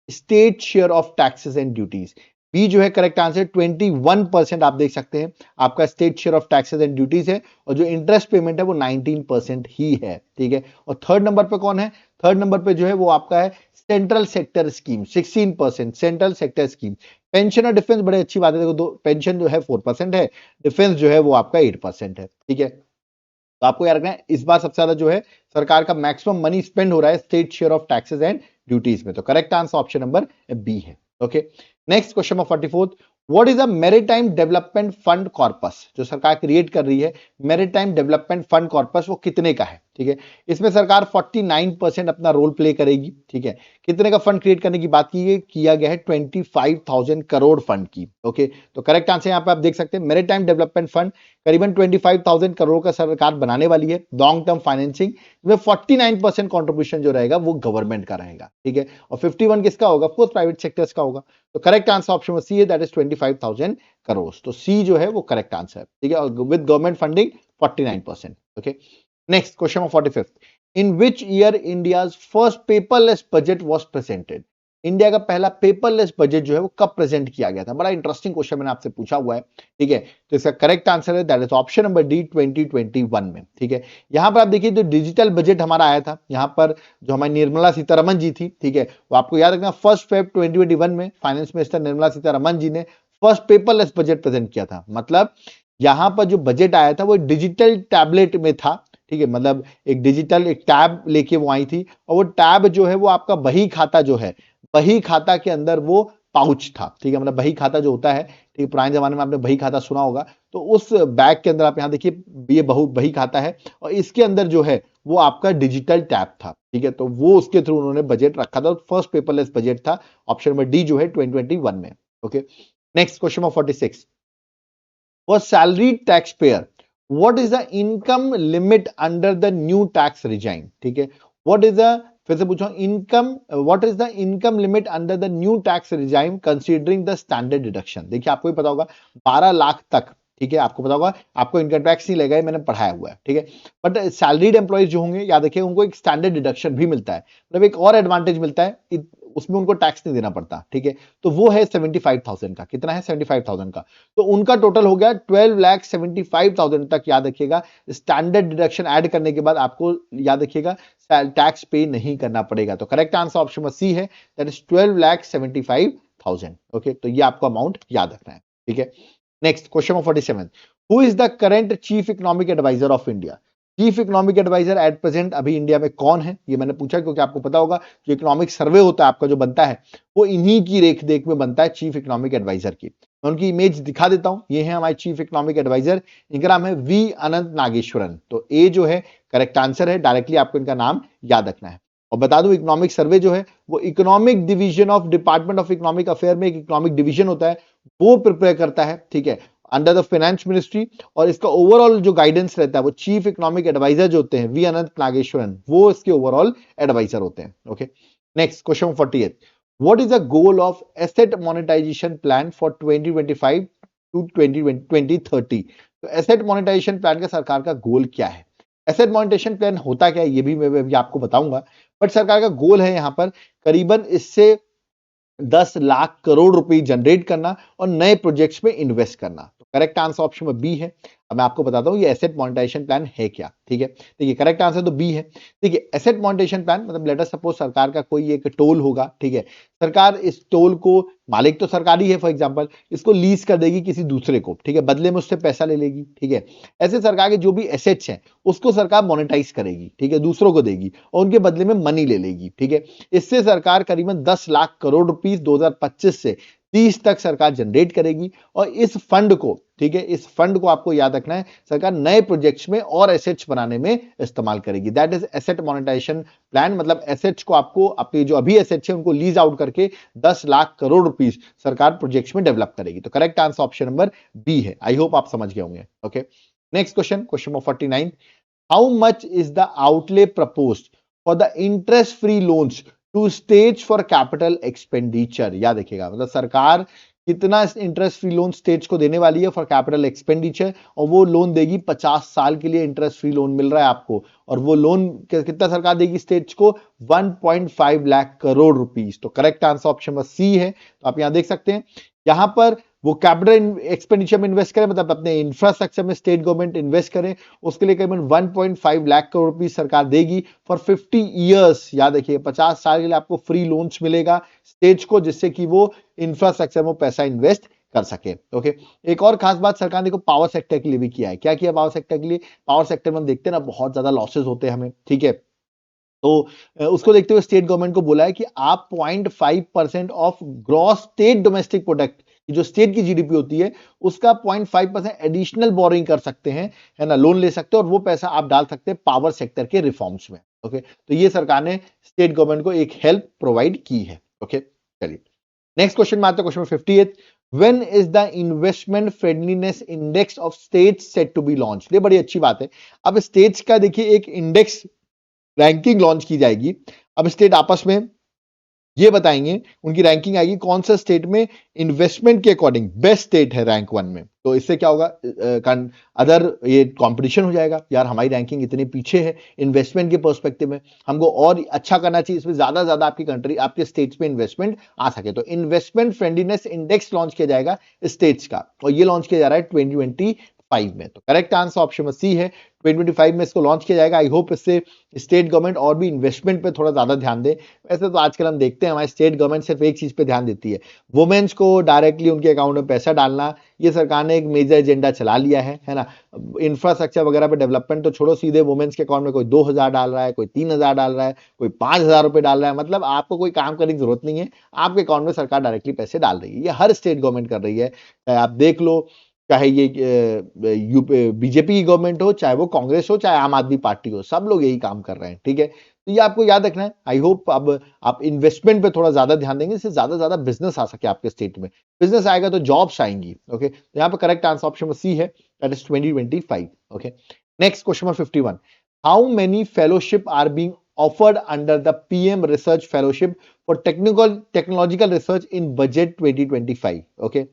state share of taxes and duties. B जो है करेक्ट आंसर, 21% आप देख सकते हैं आपका state share of taxes and duties है, और जो इंटरेस्ट पेमेंट है वो 19% ही है। ठीक है, और थर्ड नंबर पे कौन है, थर्ड नंबर पे जो है वो आपका है central sector scheme, 16% central sector scheme. Pension और डिफेंस बड़े अच्छी बात है, देखो दो पेंशन जो है 4% है, डिफेंस जो है वो आपका 8% है। ठीक है, तो आपको याद रखना है इस बार सबसे ज्यादा जो है सरकार का मैक्सिमम मनी स्पेंड हो रहा है state share of taxes and duties में। तो correct answer option number B है। Okay, next question number 44, what is a maritime development fund corpus, जो सरकार क्रिएट कर रही है मैरीटाइम डेवलपमेंट फंड कॉर्पस, वो कितने का है। ठीक है, इसमें सरकार 49% अपना रोल प्ले करेगी। ठीक है, कितने का फंड क्रिएट करने की बात किया गया है, 25,000 करोड़ फंड की। ओके, तो करेक्ट आंसर यहाँ पे आप देख सकते हैं मैरीटाइम डेवलपमेंट फंड करीबन 25,000 करोड़ का सरकार बनाने वाली है, लॉन्ग टर्म फाइनेंसिंग में 49% कॉन्ट्रीब्यूशन जो रहेगा वो गवर्नमेंट का रहेगा। ठीक है, और 51 किसका होगा, ऑफ कोर्स प्राइवेट सेक्टर्स का होगा। तो करेक्ट आंसर ऑप्शन सी है, दैट इज 25,000 करोड़। तो सी जो है वो करेक्ट आंसर है। ठीक है, with government funding 49%। Okay, next question number 45, in which year India's first paperless budget was presented. India का पहला पेपरलेस बजट जो है वो कब प्रेजेंट किया गया था? बड़ा इंटरेस्टिंग क्वेश्चन मैंने आपसे पूछा हुआ है, ठीक है। तो इसका करेक्ट आंसर है that is option number D 2021 में, ठीक है। यहां पर आप देखिए जो डिजिटल बजट हमारा आया था, यहां पर जो हमारी निर्मला सीतारमन जी थी, ठीक है, वो आपको याद रखना 1 फेब 2021 में फाइनेंस मिनिस्टर निर्मला सीतारमन जी ने फर्स्ट पेपरलेस बजट प्रेजेंट किया था। मतलब यहां पर जो बजट आया था वो डिजिटल टैबलेट में था, ठीक है। मतलब एक डिजिटल एक टैब लेके वो आई थी, और वो टैब जो है वो आपका बही खाता जो है, बही खाता के अंदर वो पाउच था, ठीक है। मतलब बही खाता जो होता है, ठीक है, पुराने जमाने में आपने बही खाता सुना होगा, तो उस बैग के अंदर आप यहाँ देखिए ये बही खाता है, और इसके अंदर जो है वो आपका डिजिटल टैब था, ठीक है। तो वो उसके थ्रू उन्होंने बजट रखा था, फर्स्ट पेपरलेस बजट था, ऑप्शन नंबर डी जो है 2021 में। Okay, next question number 46, for salaried taxpayer what is the income limit under the new tax regime? ठीक है, what is the, फिर से पूछो, income, what is the income limit under the new tax regime considering the standard deduction? देखिए आपको भी पता होगा 12 लाख तक, ठीक है, आपको पता होगा, आपको इनकम टैक्स नहीं लगेगा, मैंने पढ़ाया हुआ है, ठीक है। बट सैलरीड एम्प्लॉइज जो होंगे, याद रखिए, उनको एक स्टैंडर्ड डिडक्शन भी मिलता है, मतलब एक और एडवांटेज मिलता है, उसमें उनको टैक्स नहीं देना पड़ता, ठीक है। तो वो है 75,000 का, कितना है 75,000 का, तो उनका टोटल हो गया 12,75,000 तक, याद रखिएगा। स्टैंडर्ड डिडक्शन ऐड करने के बाद आपको याद रखिएगा टैक्स पे नहीं करना पड़ेगा। तो करेक्ट आंसर ऑप्शन सी है, दैट इज 12,75,000। ओके, तो ये आपको अमाउंट याद रखना है, ठीक है। Next question number 47, who is the current chief economic adviser of India? Chief economic adviser at present अभी इंडिया में कौन है, ये मैंने पूछा क्योंकि आपको पता होगा जो इकोनॉमिक सर्वे होता है आपका जो बनता है, वो इन्हीं की रेख देख में बनता है, चीफ इकोनॉमिक एडवाइजर की। मैं उनकी इमेज दिखा देता हूं, ये है हमारे चीफ इकोनॉमिक एडवाइजर, इनका नाम है वी अनंत नागेश्वरन। तो ए जो है करेक्ट आंसर है, डायरेक्टली आपको इनका नाम याद रखना है। और बता दूं इकोनॉमिक सर्वे जो है वो economic division of department of economic affair में एक इकोनॉमिक डिवीजन होता है, वो प्रिपेयर करता है, ठीक है, अंडर द फाइनेंस मिनिस्ट्री। और इसका ओवरऑल जो गाइडेंस रहता है वो चीफ इकोनॉमिक एडवाइजर जो होते हैं वी अनंत नागेश्वरन, वो इसके ओवरऑल एडवाइजर होते हैं। Okay, next question 48, what is the goal of asset monetisation plan for 2025 to 2030? तो एसेट मोनेटाइजेशन प्लान का सरकार का गोल क्या है? एसेट मोनेटाइजेशन प्लान होता क्या है ये भी मैं अभी आपको बताऊंगा, बट सरकार का गोल है यहां पर करीबन इससे 10 लाख करोड़ रुपए जनरेट करना और नए प्रोजेक्ट्स में इन्वेस्ट करना। तो करेक्ट आंसर ऑप्शन में बी है। अब मैं आपको बताता हूं ये एसेट मोनेटाइजेशन प्लान है क्या, ठीक है। देखिए करेक्ट आंसर तो बी है। देखिए एसेट मोनेटाइजेशन प्लान मतलब लेट अस सपोज सरकार का कोई एक टोल होगा, ठीक है, सरकार इस टोल को, मालिक तो सरकारी है फॉर एग्जांपल, इसको लीज कर देगी किसी दूसरे को, ठीक है, बदले में उससे पैसा ले लेगी, ठीक है। ऐसे सरकार के जो भी एसेट्स हैं उसको सरकार मोनेटाइज करेगी, ठीक है, दूसरों को देगी और उनके बदले में मनी ले लेगी, ठीक है। इससे सरकार करीबन 10 लाख करोड़ रुपीस 2025 से 30 तक सरकार जनरेट करेगी, और इस फंड को, ठीक है, इस फंड को आपको याद रखना है, सरकार नए प्रोजेक्ट्स में और एसेट्स बनाने में इस्तेमाल करेगी। That is asset monetisation plan, मतलब एसेट्स को आपको अपने जो अभी एसेट्स हैं उनको लीज आउट करके 10 लाख करोड़ रुपीस सरकार प्रोजेक्ट्स में डेवलप करेगी। तो correct answer option number B है। आई होप आप समझ गए होंगे। Okay, next question, question number 49, how much is the outlay proposed for the interest free loans to states for capital expenditure? याद रखिएगा, मतलब सरकार कितना इंटरेस्ट फ्री लोन स्टेट्स को देने वाली है फॉर कैपिटल एक्सपेंडिचर, और वो लोन देगी 50 साल के लिए, इंटरेस्ट फ्री लोन मिल रहा है आपको, और वो लोन कितना सरकार देगी स्टेट्स को? 1.5 लाख करोड़ रुपीस। तो correct answer option number C है। तो आप यहां देख सकते हैं, यहां पर वो कैपिटल एक्सपेंडिचर में इन्वेस्ट करें, मतलब अपने इंफ्रास्ट्रक्चर में स्टेट गवर्नमेंट इन्वेस्ट करें, उसके लिए करीबन 1.5 लाख करोड़ रुपीस सरकार देगी फॉर 50 ईयर्स। याद रखिए 50 साल के लिए आपको फ्री लोन्स मिलेगा स्टेट्स को, जिससे कि वो इंफ्रास्ट्रक्चर में पैसा इन्वेस्ट कर सके। ओके, एक और खास बात सरकार ने देखो पावर सेक्टर के लिए भी किया है। क्या किया पावर सेक्टर के लिए? पावर सेक्टर में हम देखते हैं ना बहुत ज्यादा लॉसेस होते हैं हमें, ठीक है, तो उसको देखते हुए स्टेट गवर्नमेंट को बोला है कि आप 0.5% of gross state domestic product, जो स्टेट की जीडीपी होती है उसका 0.5% एडिशनल बोरिंग कर सकते हैं, है ना, लोन ले सकते हैं, और वो पैसा आप डाल सकते हैं पावर सेक्टर के रिफॉर्म्स में। ओके, तो ये सरकार ने स्टेट गवर्नमेंट को एक हेल्प प्रोवाइड की है। ओके, चलिए नेक्स्ट क्वेश्चन में आते हैं, question 58, when is the investment friendliness index of states set to be launch? ये बड़ी अच्छी बात है। अब स्टेट्स का देखिए एक इंडेक्स रैंकिंग लॉन्च की जाएगी। अब स्टेट आपस में ये बताएंगे, उनकी रैंकिंग आएगी कौन सा स्टेट में इन्वेस्टमेंट के अकॉर्डिंग बेस्ट स्टेट है रैंक 1 में। तो इससे क्या होगा, अदर ये कंपटीशन हो जाएगा, यार हमारी रैंकिंग इतनी पीछे है इन्वेस्टमेंट के पर्सपेक्टिव में, हमको और अच्छा करना चाहिए, इसमें ज्यादा ज्यादा आपकी कंट्री आपके स्टेट्स में इन्वेस्टमेंट आ सके। तो इन्वेस्टमेंट फ्रेंडलीनेस इंडेक्स लॉन्च किया जाएगा स्टेट्स का, और ये लॉन्च किया जा रहा है 2025 में। तो करेक्ट आंसर ऑप्शन सी है, 2025 में इसको लॉन्च किया जाएगा। आई होप इससे स्टेट गवर्नमेंट और भी इन्वेस्टमेंट पे थोड़ा ज्यादा ध्यान दे। वैसे तो आजकल हम देखते हैं हमारी स्टेट गवर्नमेंट सिर्फ एक चीज पे ध्यान देती है, वुमेन्स को डायरेक्टली उनके अकाउंट में पैसा डालना। ये सरकार ने एक मेजर एजेंडा चला लिया है ना। इंफ्रास्ट्रक्चर वगैरह पे डेवलपमेंट तो छोड़ो, सीधे वुमेन्स के अकाउंट में कोई 2,000 डाल रहा है, कोई 3,000 डाल रहा है, कोई 5,000 रुपए डाल रहा है। मतलब आपको कोई काम करने की जरूरत नहीं है, आपके अकाउंट में सरकार डायरेक्टली पैसे डाल रही है। ये हर स्टेट गवर्नमेंट कर रही है, आप देख लो, चाहे ये बीजेपी की गवर्नमेंट हो, चाहे वो कांग्रेस हो, चाहे आम आदमी पार्टी हो, सब लोग यही काम कर रहे हैं। ठीक है, तो ये आपको याद रखना है। आई होप अब आप इन्वेस्टमेंट पे थोड़ा ज्यादा ध्यान देंगे, इससे ज्यादा ज्यादा बिजनेस आ सके आपके स्टेट में। बिजनेस आएगा तो जॉब्स आएंगी। ओके, तो यहाँ पे करेक्ट आंसर ऑप्शन सी है, that is 2025। Okay, next question number 51, how many fellowship are being offered under the PM research fellowship for technological research in budget 2025। Okay,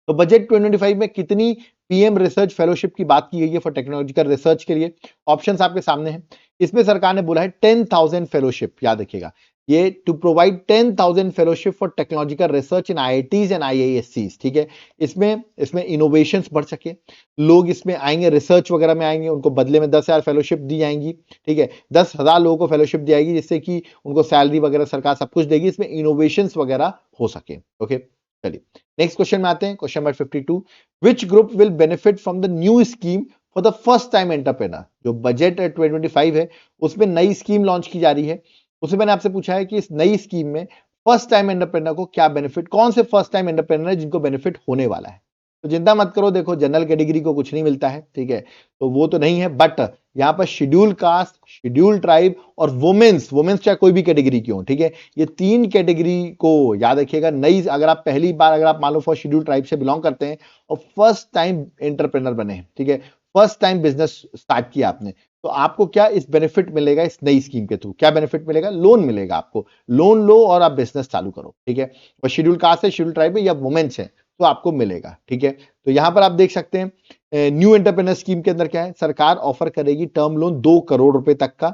तो budget 2025 में कितनी पीएम रिसर्च फेलोशिप की बात की गई है for technological research के लिए? ऑप्शंस आपके सामने हैं। इसमें सरकार ने बोला है 10,000 फेलोशिप, याद रखिएगा, ये to provide 10,000 fellowship for technological research in IITs and आईआईएससीज। ठीक है, इसमें इनोवेशंस बढ़ सके, लोग इसमें आएंगे, रिसर्च वगैरह में आएंगे, उनको बदले में 10,000 फेलोशिप दी जाएंगी। ठीक है, 10,000 लोगों को फेलोशिप दी जाएगी, जिससे कि उनको सैलरी वगैरह सरकार सब कुछ देगी, इसमें इनोवेशंस वगैरह हो सके। ओके, चलिए नेक्स्ट क्वेश्चन में आते हैं, question number 52, which group will benefit from the new scheme for the first time entrepreneur? जो बजट 2025 है उसमें नई स्कीम लॉन्च की जा रही है, उसमें मैंने आपसे पूछा है कि इस नई स्कीम में फर्स्ट टाइम एंटरप्रेन्योर को क्या बेनिफिट, कौन से फर्स्ट टाइम एंटरप्रेन्योर है जिनको बेनिफिट होने वाला है? तो चिंता मत करो, देखो जनरल कैटेगरी को कुछ नहीं मिलता है, ठीक है, तो वो तो नहीं है, बट यहाँ पर शेड्यूल कास्ट, शेड्यूल ट्राइब और वुमेन्स, चाहे कोई भी कैटेगरी की हो, ठीक है, ये तीन कैटेगरी को याद रखिएगा। नई, अगर आप पहली बार, अगर आप मान लो फॉर शेड्यूल ट्राइब से बिलोंग करते हैं और फर्स्ट टाइम एंटरप्रेन्योर बने हैं, ठीक है, फर्स्ट टाइम बिजनेस स्टार्ट किया आपने, तो आपको क्या इस बेनिफिट मिलेगा? इस नई स्कीम के थ्रू क्या बेनिफिट मिलेगा? लोन मिलेगा आपको, लोन लो और आप बिजनेस चालू करो। ठीक है, और शेड्यूल कास्ट है, शेड्यूल ट्राइब है या वुमेन्स है तो आपको मिलेगा। ठीक है, तो यहां पर आप देख सकते हैं न्यू एंटरप्रेन्योर स्कीम के अंदर क्या है, सरकार ऑफर करेगी टर्म लोन 2 करोड़ रुपए तक का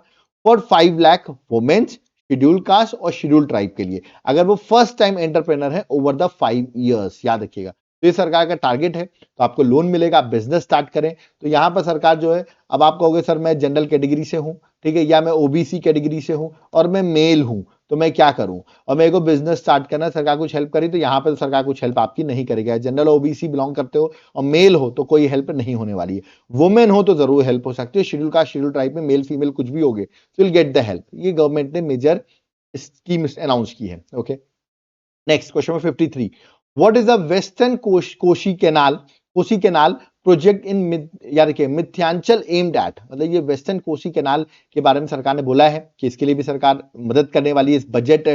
for 5 lakh womens, schedule caste और शेड्यूल ट्राइब के लिए, अगर वो फर्स्ट टाइम एंटरप्रेन्योर है ओवर द 5 इयर्स। याद रखिएगा, तो ये सरकार का टारगेट है, तो आपको लोन मिलेगा, आप बिजनेस स्टार्ट करें। तो यहां पर सरकार जो है, अब आप कहोगे सर मैं जनरल कैटेगरी से हूं, ठीक है, या मैं ओबीसी कैटेगरी से हूं और मैं मेल हूं, तो मैं क्या करूं, और मेरे को बिजनेस स्टार्ट करना है, सरकार कुछ हेल्प करी, तो यहाँ पर सरकार कुछ हेल्प आपकी नहीं करेगी। जनरल ओबीसी बिलोंग करते हो और मेल हो तो कोई हेल्प नहीं होने वाली है, वुमेन हो तो जरूर हेल्प हो सकती है, शेड्यूल कास्ट, शेड्यूल ट्राइब में मेल फीमेल कुछ भी होगे तो विल गेट द हेल्प। ये गवर्नमेंट ने मेजर स्कीम अनाउंस की है। Okay, next question number 53, what is the western Kosi canal project in, याद रखिए, मिथ्यांचल एम्ड एट, मतलब ये वेस्टर्न कोसी कैनाल के बारे में सरकार ने बोला है कि इसके लिए भी सरकार मदद करने वाली है। इस बजट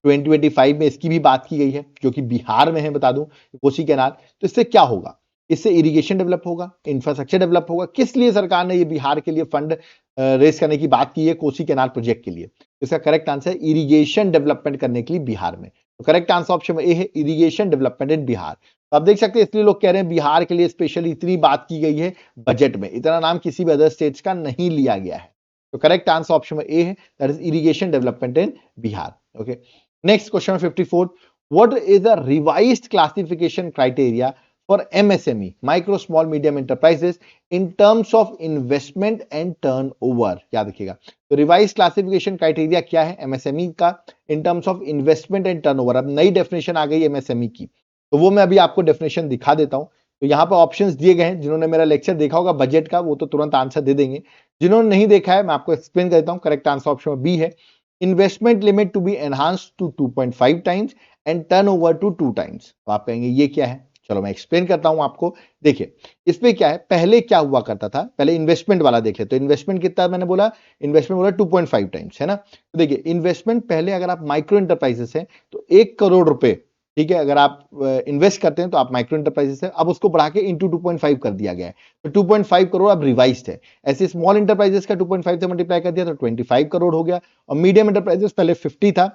2025 में इसकी भी बात की गई है, जो कि बिहार में है, बता दूं, कोसी कैनाल। तो इससे क्या होगा? इससे इरिगेशन डेवलप होगा, इंफ्रास्ट्रक्चर डेवलप होगा। किस लिए सरकार ने ये बिहार के लिए फंड रेस करने की बात की है कोसी कैनाल प्रोजेक्ट के लिए? इसका करेक्ट आंसर है इरिगेशन डेवलपमेंट करने के लिए बिहार में। तो करेक्ट आंसर ऑप्शन ए है, इरिगेशन डेवलपमेंट इन बिहार। तो आप देख सकते हैं, इसलिए लोग कह रहे हैं बिहार के लिए स्पेशली इतनी बात की गई है बजट में, इतना नाम किसी भी अदर स्टेट्स का नहीं लिया गया है। तो करेक्ट आंसर ऑप्शन ए है, that is irrigation development in Bihar. Okay, next question 54, what is the revised classification criteria for MSME, micro small medium enterprises, in terms of investment and turnover? याद रखिएगा, तो रिवाइज क्लासिफिकेशन क्राइटेरिया क्या है MSME का in terms of investment and turnover. अब नई definition आ गई MSME की, तो वो मैं अभी आपको डेफिनेशन दिखा देता हूं। तो यहाँ पर ऑप्शंस दिए गए हैं, जिन्होंने मेरा लेक्चर देखा होगा बजट का वो तो तुरंत आंसर दे देंगे, जिन्होंने नहीं देखा है मैं आपको एक्सप्लेन कर देता हूँ। करेक्ट आंसर ऑप्शन बी है, investment limit to be enhanced to 2.5 times and turnover to 2 times. तो आप कहेंगे ये क्या है, चलो मैं एक्सप्लेन करता हूं आपको। देखिए इसमें क्या है, पहले क्या हुआ करता था, पहले इन्वेस्टमेंट वाला देख ले, तो इन्वेस्टमेंट कितना मैंने बोला, इन्वेस्टमेंट बोला 2.5 टाइम्स, है ना। तो देखिए इन्वेस्टमेंट पहले, अगर आप माइक्रो इंटरप्राइजेस हैं तो 1 करोड़ रुपए, ठीक है, अगर आप इन्वेस्ट करते हैं तो आप माइक्रो इंटरप्राइजेस है, अब उसको बढ़ा के इंटू 2.5 कर दिया गया है, तो 2.5 करोड़ अब रिवाइज्ड है। ऐसे स्मॉल इंटरप्राइजेस का 2.5 से मल्टीप्लाई कर दिया तो 25 करोड़ हो गया, और मीडियम इंटरप्राइजेस पहले 50 था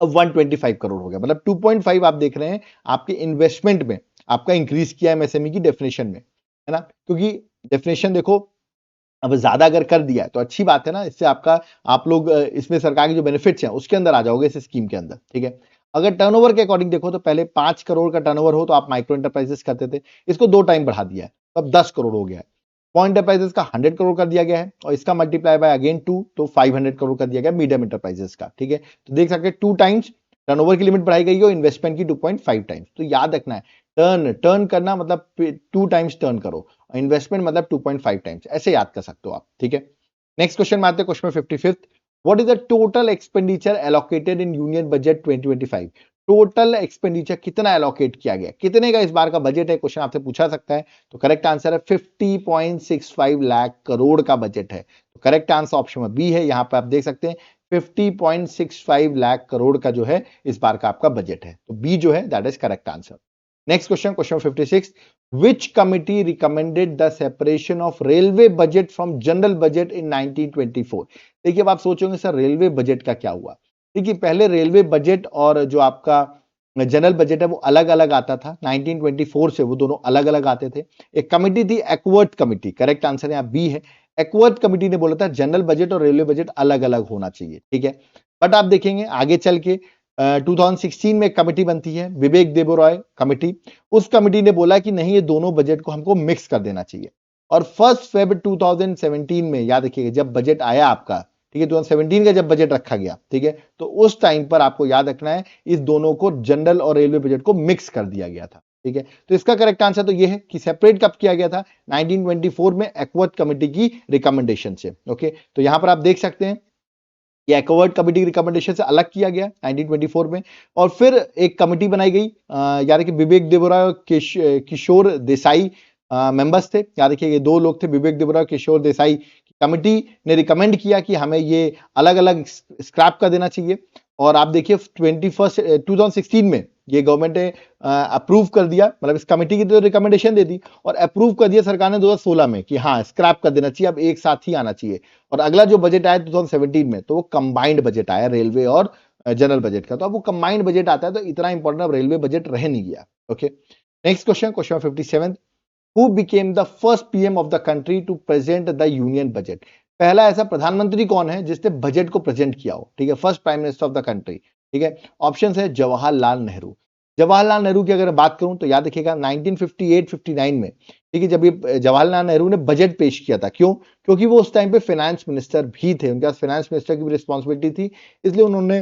अब 125 करोड़ हो गया, मतलब 2.5 आप देख रहे हैं आपके इन्वेस्टमेंट में आपका इंक्रीज किया एमएसएमई की डेफिनेशन में, है ना, क्योंकि डेफिनेशन देखो अब ज्यादा अगर कर दिया तो अच्छी बात है ना, इससे आपका आप लोग इसमें सरकार की जो बेनिफिट्स हैं उसके अंदर आ जाओगे इस स्कीम के अंदर, ठीक है। अगर टर्नओवर के अकॉर्डिंग देखो तो पहले 5 करोड़ का टर्नओवर हो तो आप माइक्रो एंटरप्राइजेस करते थे, इसको 2 टाइम बढ़ा दिया है, तो अब 10 करोड़ हो गया है। स्मॉल एंटरप्राइजेस का 100 करोड़ कर दिया गया है और इसका मल्टीप्लाई बाय अगेन 2, तो 500 करोड़ कर दिया गया मीडियम एंटरप्राइजेस का, ठीक है। तो देख सकते हैं 2 टाइम्स टर्नओवर की लिमिट बढ़ाई गई है और इन्वेस्टमेंट की 2.5 टाइम्स। तो याद रखना है, टर्न टर्न करना मतलब 2 टाइम्स टर्न करो, इन्वेस्टमेंट मतलब 2.5 टाइम्स, ऐसे याद कर सकते हो आप, ठीक है। नेक्स्ट क्वेश्चन में आते हैं, question 55th। What is the total expenditure allocated in union budget 2025? Total expenditure कितना एलोकेट किया गया, कितने का इस बार का बजट है, क्वेश्चन आपसे पूछा सकता है। तो करेक्ट आंसर है 50.65 लाख करोड़ का बजट है। तो करेक्ट आंसर ऑप्शन में बी है, यहां पर आप देख सकते हैं 50.65 लाख करोड़ का जो है इस बार का आपका बजट है, तो बी जो है that is correct answer. Next question, question 56। Which committee recommended the separation of railway budget from general budget in 1924? देखिए अब आप सोचोगे सर रेलवे बजट का क्या हुआ। देखिए पहले रेलवे बजट और जो आपका जनरल बजट है वो अलग अलग आता था, 1924 से वो दोनों अलग अलग आते थे। एक कमिटी थी एक्वर्थ कमिटी, करेक्ट आंसर यहाँ बी है। एक्वर्थ कमिटी ने बोला था जनरल बजट और रेलवे बजट अलग अलग होना चाहिए, ठीक है। बट आप देखेंगे आगे चल के 2016 में एक कमिटी बनती है विवेक देबरॉय कमिटी, उस कमिटी ने बोला कि नहीं ये दोनों बजट को हमको मिक्स कर देना चाहिए। और 1 फेब 2017 में याद रखिएगा जब बजट आया आपका, ठीक है, 2017 का जब बजट रखा गया, ठीक है, तो उस टाइम पर आपको याद रखना है इस दोनों को जनरल और रेलवे बजट को मिक्स कर दिया गया था, ठीक है। तो इसका करेक्ट आंसर तो ये है कि सेपरेट कब किया गया था, 1924 में एक्वर्थ कमिटी की रिकमेंडेशन से, ओके। तो यहां पर आप देख सकते हैं ये एक्वर्ड कमेटी रिकमेंडेशन से अलग किया गया 1924 में। और फिर एक कमेटी बनाई गई, यानी कि विवेक देबरॉय और किशोर देसाई मेंबर्स थे। याद रखिए ये दो लोग थे, विवेक देबरॉय किशोर देसाई। कमेटी ने रिकमेंड किया कि हमें ये अलग अलग स्क्रैप कर देना चाहिए। और आप देखिए 2016 में ये गवर्नमेंट ने अप्रूव कर दिया, मतलब इस कमेटी की तो रिकमेंडेशन दे दी और अप्रूव कर दिया सरकार ने 2016 में कि हाँ स्क्रैप कर देना चाहिए, अब एक साथ ही आना चाहिए। और अगला जो बजट आया 2017 में तो वो कंबाइंड बजट आया रेलवे और जनरल बजट का। तो अब वो कंबाइंड बजट आता है तो इतना इंपॉर्टेंट अब रेलवे बजट रह नहीं गया, okay. Next question, question 57। Who became the first PM of the country to present the union budget? पहला ऐसा प्रधानमंत्री कौन है जिसने बजट को प्रेजेंट किया हो, ठीक है, first prime minister of the country, ठीक है। ऑप्शन है जवाहरलाल नेहरू। जवाहरलाल नेहरू की अगर बात करूं तो याद रखिएगा 1958-59 में, ठीक है, जब ये जवाहरलाल नेहरू ने बजट पेश किया था। क्यों? क्योंकि वो उस टाइम पे फाइनेंस मिनिस्टर भी थे, उनके पास फाइनेंस मिनिस्टर की भी रिस्पॉन्सिबिलिटी थी, इसलिए उन्होंने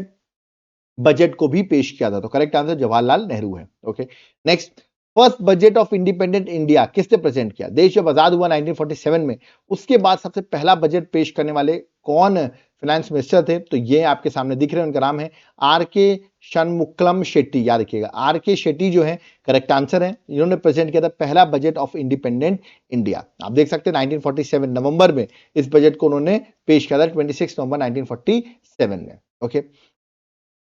बजट को भी पेश किया था। तो करेक्ट आंसर जवाहरलाल नेहरू है, okay. Next, first budget of independent India किसने प्रेजेंट किया? देश जब आजाद हुआ 1947 में, उसके बाद सबसे पहला बजट पेश करने वाले कौन फाइनेंस मिनिस्टर थे? तो ये आपके सामने दिख रहे हैं, उनका नाम है आर के शनमुक्लम शेट्टी। याद रखिएगा आर के शेट्टी जो है करेक्ट आंसर है। इन्होंने प्रेजेंट किया था पहला बजट ऑफ इंडिपेंडेंट इंडिया। आप देख सकते हैं 1947 नवंबर में इस बजट को उन्होंने पेश किया था, 26 नवंबर 1947 में, ओके।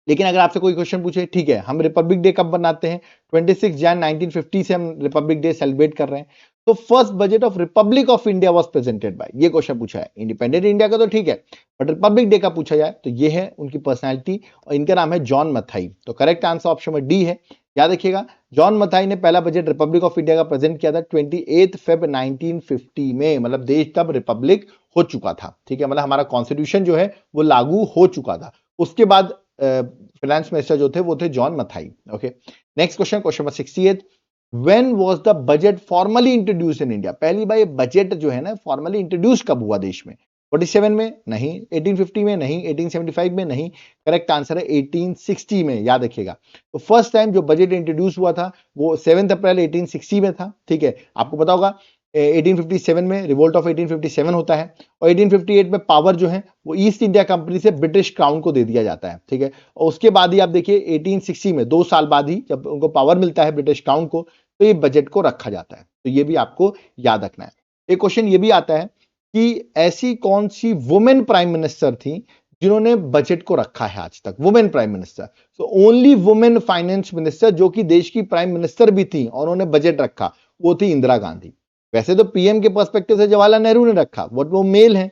लेकिन अगर आपसे कोई क्वेश्चन पूछे, ठीक है हम रिपब्लिक डे कब बनाते हैं? 26 जैन 1950 से हम रिपब्लिक डे सेलिब्रेट कर रहे हैं। तो first budget of Republic of India was presented by, ये क्वेश्चन पूछा है। इंडिपेंडेंट इंडिया का तो ठीक है, बट रिपब्लिक डे का पूछा जाए तो ये है उनकी पर्सनैलिटी और इनका नाम है जॉन मथाई। तो करेक्ट आंसर ऑप्शन में डी है। याद रखिएगा जॉन मथाई ने पहला बजट रिपब्लिक ऑफ इंडिया का प्रेजेंट किया था 28 फेब 1950 में, मतलब देश तब रिपब्लिक हो चुका था, ठीक है, मतलब हमारा कॉन्स्टिट्यूशन जो है वो लागू हो चुका था। उसके बाद फाइनेंस मिनिस्टर जो थे वो थे John Mathai, okay. Next question, question number 68। When was the budget formally introduce in India? पहली बार ये बजट जो है ना फॉर्मली इंट्रोड्यूस कब हुआ देश में? 47 में नहीं, 1850 में नहीं, 1875 में नहीं, करेक्ट आंसर है 1860 में। याद रखिएगा तो फर्स्ट टाइम जो बजट इंट्रोड्यूस हुआ था वो 7 अप्रैल 1860 में था, ठीक है। आपको पता होगा 1857 में रिवोल्ट ऑफ 1857 होता है और 1858 में पावर जो है वो ईस्ट इंडिया कंपनी से ब्रिटिश क्राउन को दे दिया जाता है, ठीक है। और उसके बाद ही आप देखिए 1860 में 2 साल बाद ही जब उनको पावर मिलता है ब्रिटिश क्राउन को, तो ये बजट को रखा जाता है। तो ये भी आपको याद रखना है। एक क्वेश्चन ये भी आता है कि ऐसी कौन सी वुमेन प्राइम मिनिस्टर थी जिन्होंने बजट को रखा है आज तक? Women prime minister, so only women finance minister जो कि देश की प्राइम मिनिस्टर भी थी और उन्होंने बजट रखा, वो थी इंदिरा गांधी। वैसे तो पीएम के पर्सपेक्टिव से जवाहरलाल नेहरू ने रखा, बट वो मेल है।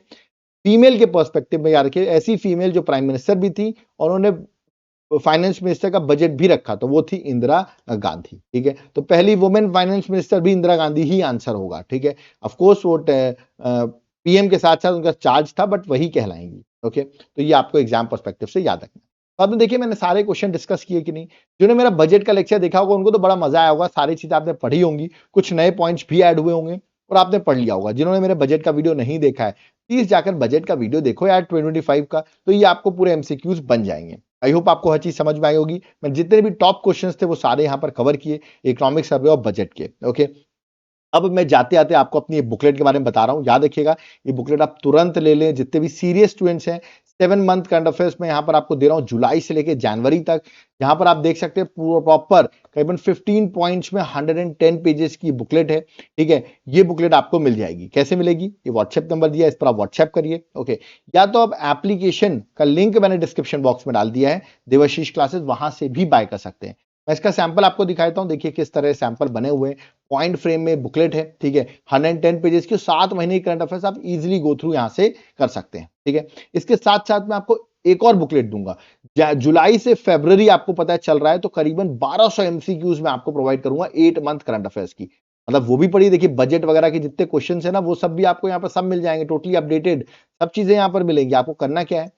फीमेल के पर्सपेक्टिव में याद रखिए ऐसी फीमेल जो प्राइम मिनिस्टर भी थी और उन्होंने फाइनेंस मिनिस्टर का बजट भी रखा तो वो थी इंदिरा गांधी। ठीक है, तो पहली वुमेन फाइनेंस मिनिस्टर भी इंदिरा गांधी ही आंसर होगा। ठीक है, ऑफ कोर्स वो पीएम के साथ साथ उनका चार्ज था, बट वही कहलाएंगी। ओके, तो ये आपको एग्जाम पर्सपेक्टिव से याद रखना। तो आपने देखिए मैंने सारे क्वेश्चन डिस्कस किए कि नहीं। जिन्होंने मेरा बजट का लेक्चर देखा होगा उनको तो बड़ा मजा आया होगा, सारी चीजें आपने पढ़ी होंगी, कुछ नए पॉइंट्स भी ऐड हुए होंगे और आपने पढ़ लिया होगा। जिन्होंने मेरे बजट का वीडियो नहीं देखा है, प्लीज जाकर बजट का वीडियो देखो यार 2025 का, तो ये आपको पूरे एमसीक्यूज बन जाएंगे। आई होप आपको हर चीज समझ में आई होगी। मैं जितने भी टॉप क्वेश्चंस थे वो सारे यहाँ पर कवर किए इकोनॉमिक सर्वे ऑफ बजट के। ओके, अब मैं जाते आते आपको अपनी बुकलेट के बारे में बता रहा हूं, याद रखिएगा ये बुकलेट आप तुरंत ले लें। जितने भी सीरियस स्टूडेंट्स हैं, 7 मंथ करंट अफेयर्स में यहां पर आपको दे रहा हूं जुलाई से लेकर जनवरी तक। यहां पर आप देख सकते हैं प्रॉपर करीबन 15 पॉइंट्स में 110 पेजेस की बुकलेट है। ठीक है, ये बुकलेट आपको मिल जाएगी। कैसे मिलेगी, ये व्हाट्सएप नंबर दिया है, इस पर आप व्हाट्सएप करिए। ओके, या तो आप एप्लीकेशन का लिंक मैंने डिस्क्रिप्शन बॉक्स में डाल दिया है, देवाशीष क्लासेस, वहां से भी बाय कर सकते हैं। मैं इसका सैंपल आपको दिखाता हूं, देखिए किस तरह सैंपल बने हुए हैं। पॉइंट फ्रेम में बुकलेट है। ठीक है, 110 पेजेस की 7 महीने की करंट अफेयर्स आप इजीली गो थ्रू यहां से कर सकते हैं। ठीक है, इसके साथ साथ मैं आपको एक और बुकलेट दूंगा। जुलाई से फरवरी आपको पता है चल रहा है, तो करीबन 1200 एमसीक्यूज मैं आपको प्रोवाइड करूंगा 8 मंथ करंट अफेयर्स की। मतलब वो भी पढ़िए, देखिए बजट वगैरह के जितने क्वेश्चन है ना वो सब भी आपको यहाँ पर सब मिल जाएंगे, टोटली अपडेटेड सब चीजें यहाँ पर मिलेंगी। आपको करना क्या है,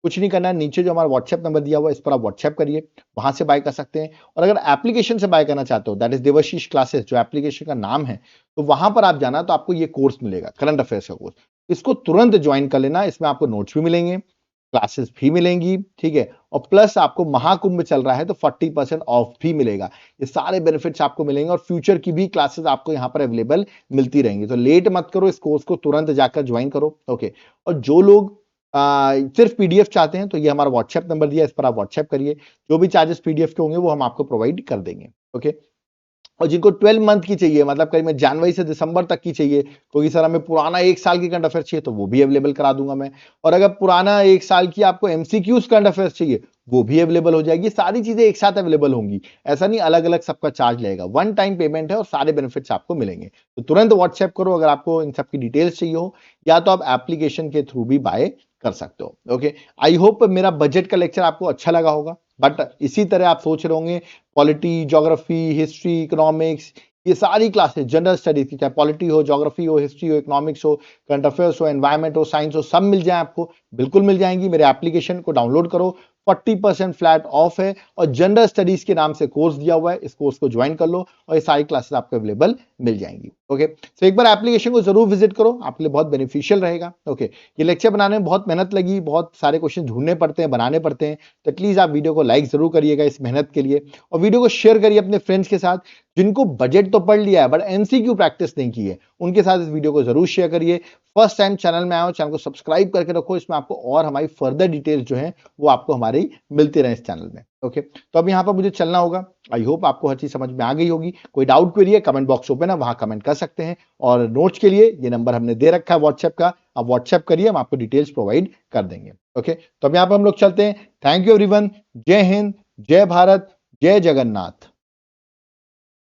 कुछ नहीं करना है, नीचे जो हमारा व्हाट्सएप नंबर दिया हुआ है इस पर आप व्हाट्सएप करिए, वहां से बाय कर सकते हैं। और अगर एप्लीकेशन से बाय करना चाहते हो, दैट इज देवाशीष क्लासेस जो एप्लीकेशन का नाम है, तो वहां पर आप जाना तो आपको ये कोर्स मिलेगा, करंट अफेयर्स का कोर्स। इसको तुरंत ज्वाइन कर लेना, इसमें आपको नोट्स भी मिलेंगे, क्लासेस भी मिलेंगी। ठीक है, और प्लस आपको महाकुंभ चल रहा है तो 40% ऑफ भी मिलेगा। ये सारे बेनिफिट्स आपको मिलेंगे और फ्यूचर की भी क्लासेस आपको यहाँ पर अवेलेबल मिलती रहेंगी। तो लेट मत करो, इस कोर्स को तुरंत जाकर ज्वाइन करो। ओके, और जो लोग सिर्फ पीडीएफ चाहते हैं तो ये हमारा व्हाट्सएप नंबर दिया है, इस पर आप व्हाट्सएप करिए। जो भी चार्जेस पीडीएफ के होंगे वो हम आपको प्रोवाइड कर देंगे। ओके, और जिनको 12 मंथ की चाहिए, मतलब करीब जनवरी से दिसंबर तक की चाहिए, क्योंकि सर हमें पुराना 1 साल की करंट अफेयर चाहिए, तो वो भी अवेलेबल करा दूंगा मैं। और अगर पुराना 1 साल की आपको एमसीक्यूज करंट अफेयर्स चाहिए, वो भी अवेलेबल हो जाएगी। सारी चीजें एक साथ अवेलेबल होंगी, ऐसा नहीं अलग अलग सबका चार्ज लगेगा। वन टाइम पेमेंट है और सारे बेनिफिट्स आपको मिलेंगे। तो तुरंत व्हाट्सएप करो अगर आपको इन सब की डिटेल्स चाहिए हो, या तो आप एप्लीकेशन के थ्रू भी बाय कर सकते हो। ओके, आई होप मेरा बजट का लेक्चर आपको अच्छा लगा होगा। बट इसी तरह आप सोच रहे होंगे पॉलिटी, ज्योग्राफी, हिस्ट्री, इकोनॉमिक्स, ये सारी क्लासेस जनरल स्टडीज की, चाहे पॉलिटी हो, ज्योग्राफी हो, हिस्ट्री हो, इकोनॉमिक्स हो, करंट अफेयर्स हो, एनवायरमेंट हो, साइंस हो, सब मिल जाए आपको, बिल्कुल मिल जाएंगी। मेरे एप्लीकेशन को डाउनलोड करो, 40% फ्लैट ऑफ है और जनरल स्टडीज के नाम से कोर्स दिया हुआ है, इस कोर्स को ज्वाइन कर लो और ये सारी क्लासेस आपको अवेलेबल मिल जाएंगी। ओके, तो एक बार एप्लीकेशन को जरूर विजिट करो, आपके लिए बहुत बेनिफिशियल रहेगा। ओके, ये लेक्चर बनाने में बहुत मेहनत लगी, बहुत सारे क्वेश्चन ढूंढने पड़ते हैं, बनाने पड़ते हैं, तो प्लीज आप वीडियो को लाइक जरूर करिएगा इस मेहनत के लिए, और वीडियो को शेयर करिए अपने फ्रेंड्स के साथ जिनको बजट तो पढ़ लिया है बट एमसीक्यू प्रैक्टिस नहीं की है, उनके साथ इस वीडियो को जरूर शेयर करिए। फर्स्ट टाइम चैनल में आओ, चैनल को सब्सक्राइब करके रखो, इसमें आपको और हमारी फर्दर डिटेल्स जो है वो आपको हमारी मिलती रहे इस चैनल में। ओके, तो अब यहाँ पर मुझे चलना होगा। आई होप आपको हर चीज समझ में आ गई होगी। कोई डाउट क्वेरी है, कमेंट बॉक्स ओपन है, वहां कमेंट कर सकते हैं। और नोट्स के लिए ये नंबर हमने दे रखा है व्हाट्सएप का, आप व्हाट्सएप करिए, हम आपको डिटेल्स प्रोवाइड कर देंगे। ओके, तो अब यहाँ पर हम लोग चलते हैं। थैंक यू एवरीवन, जय हिंद, जय भारत, जय जगन्नाथ।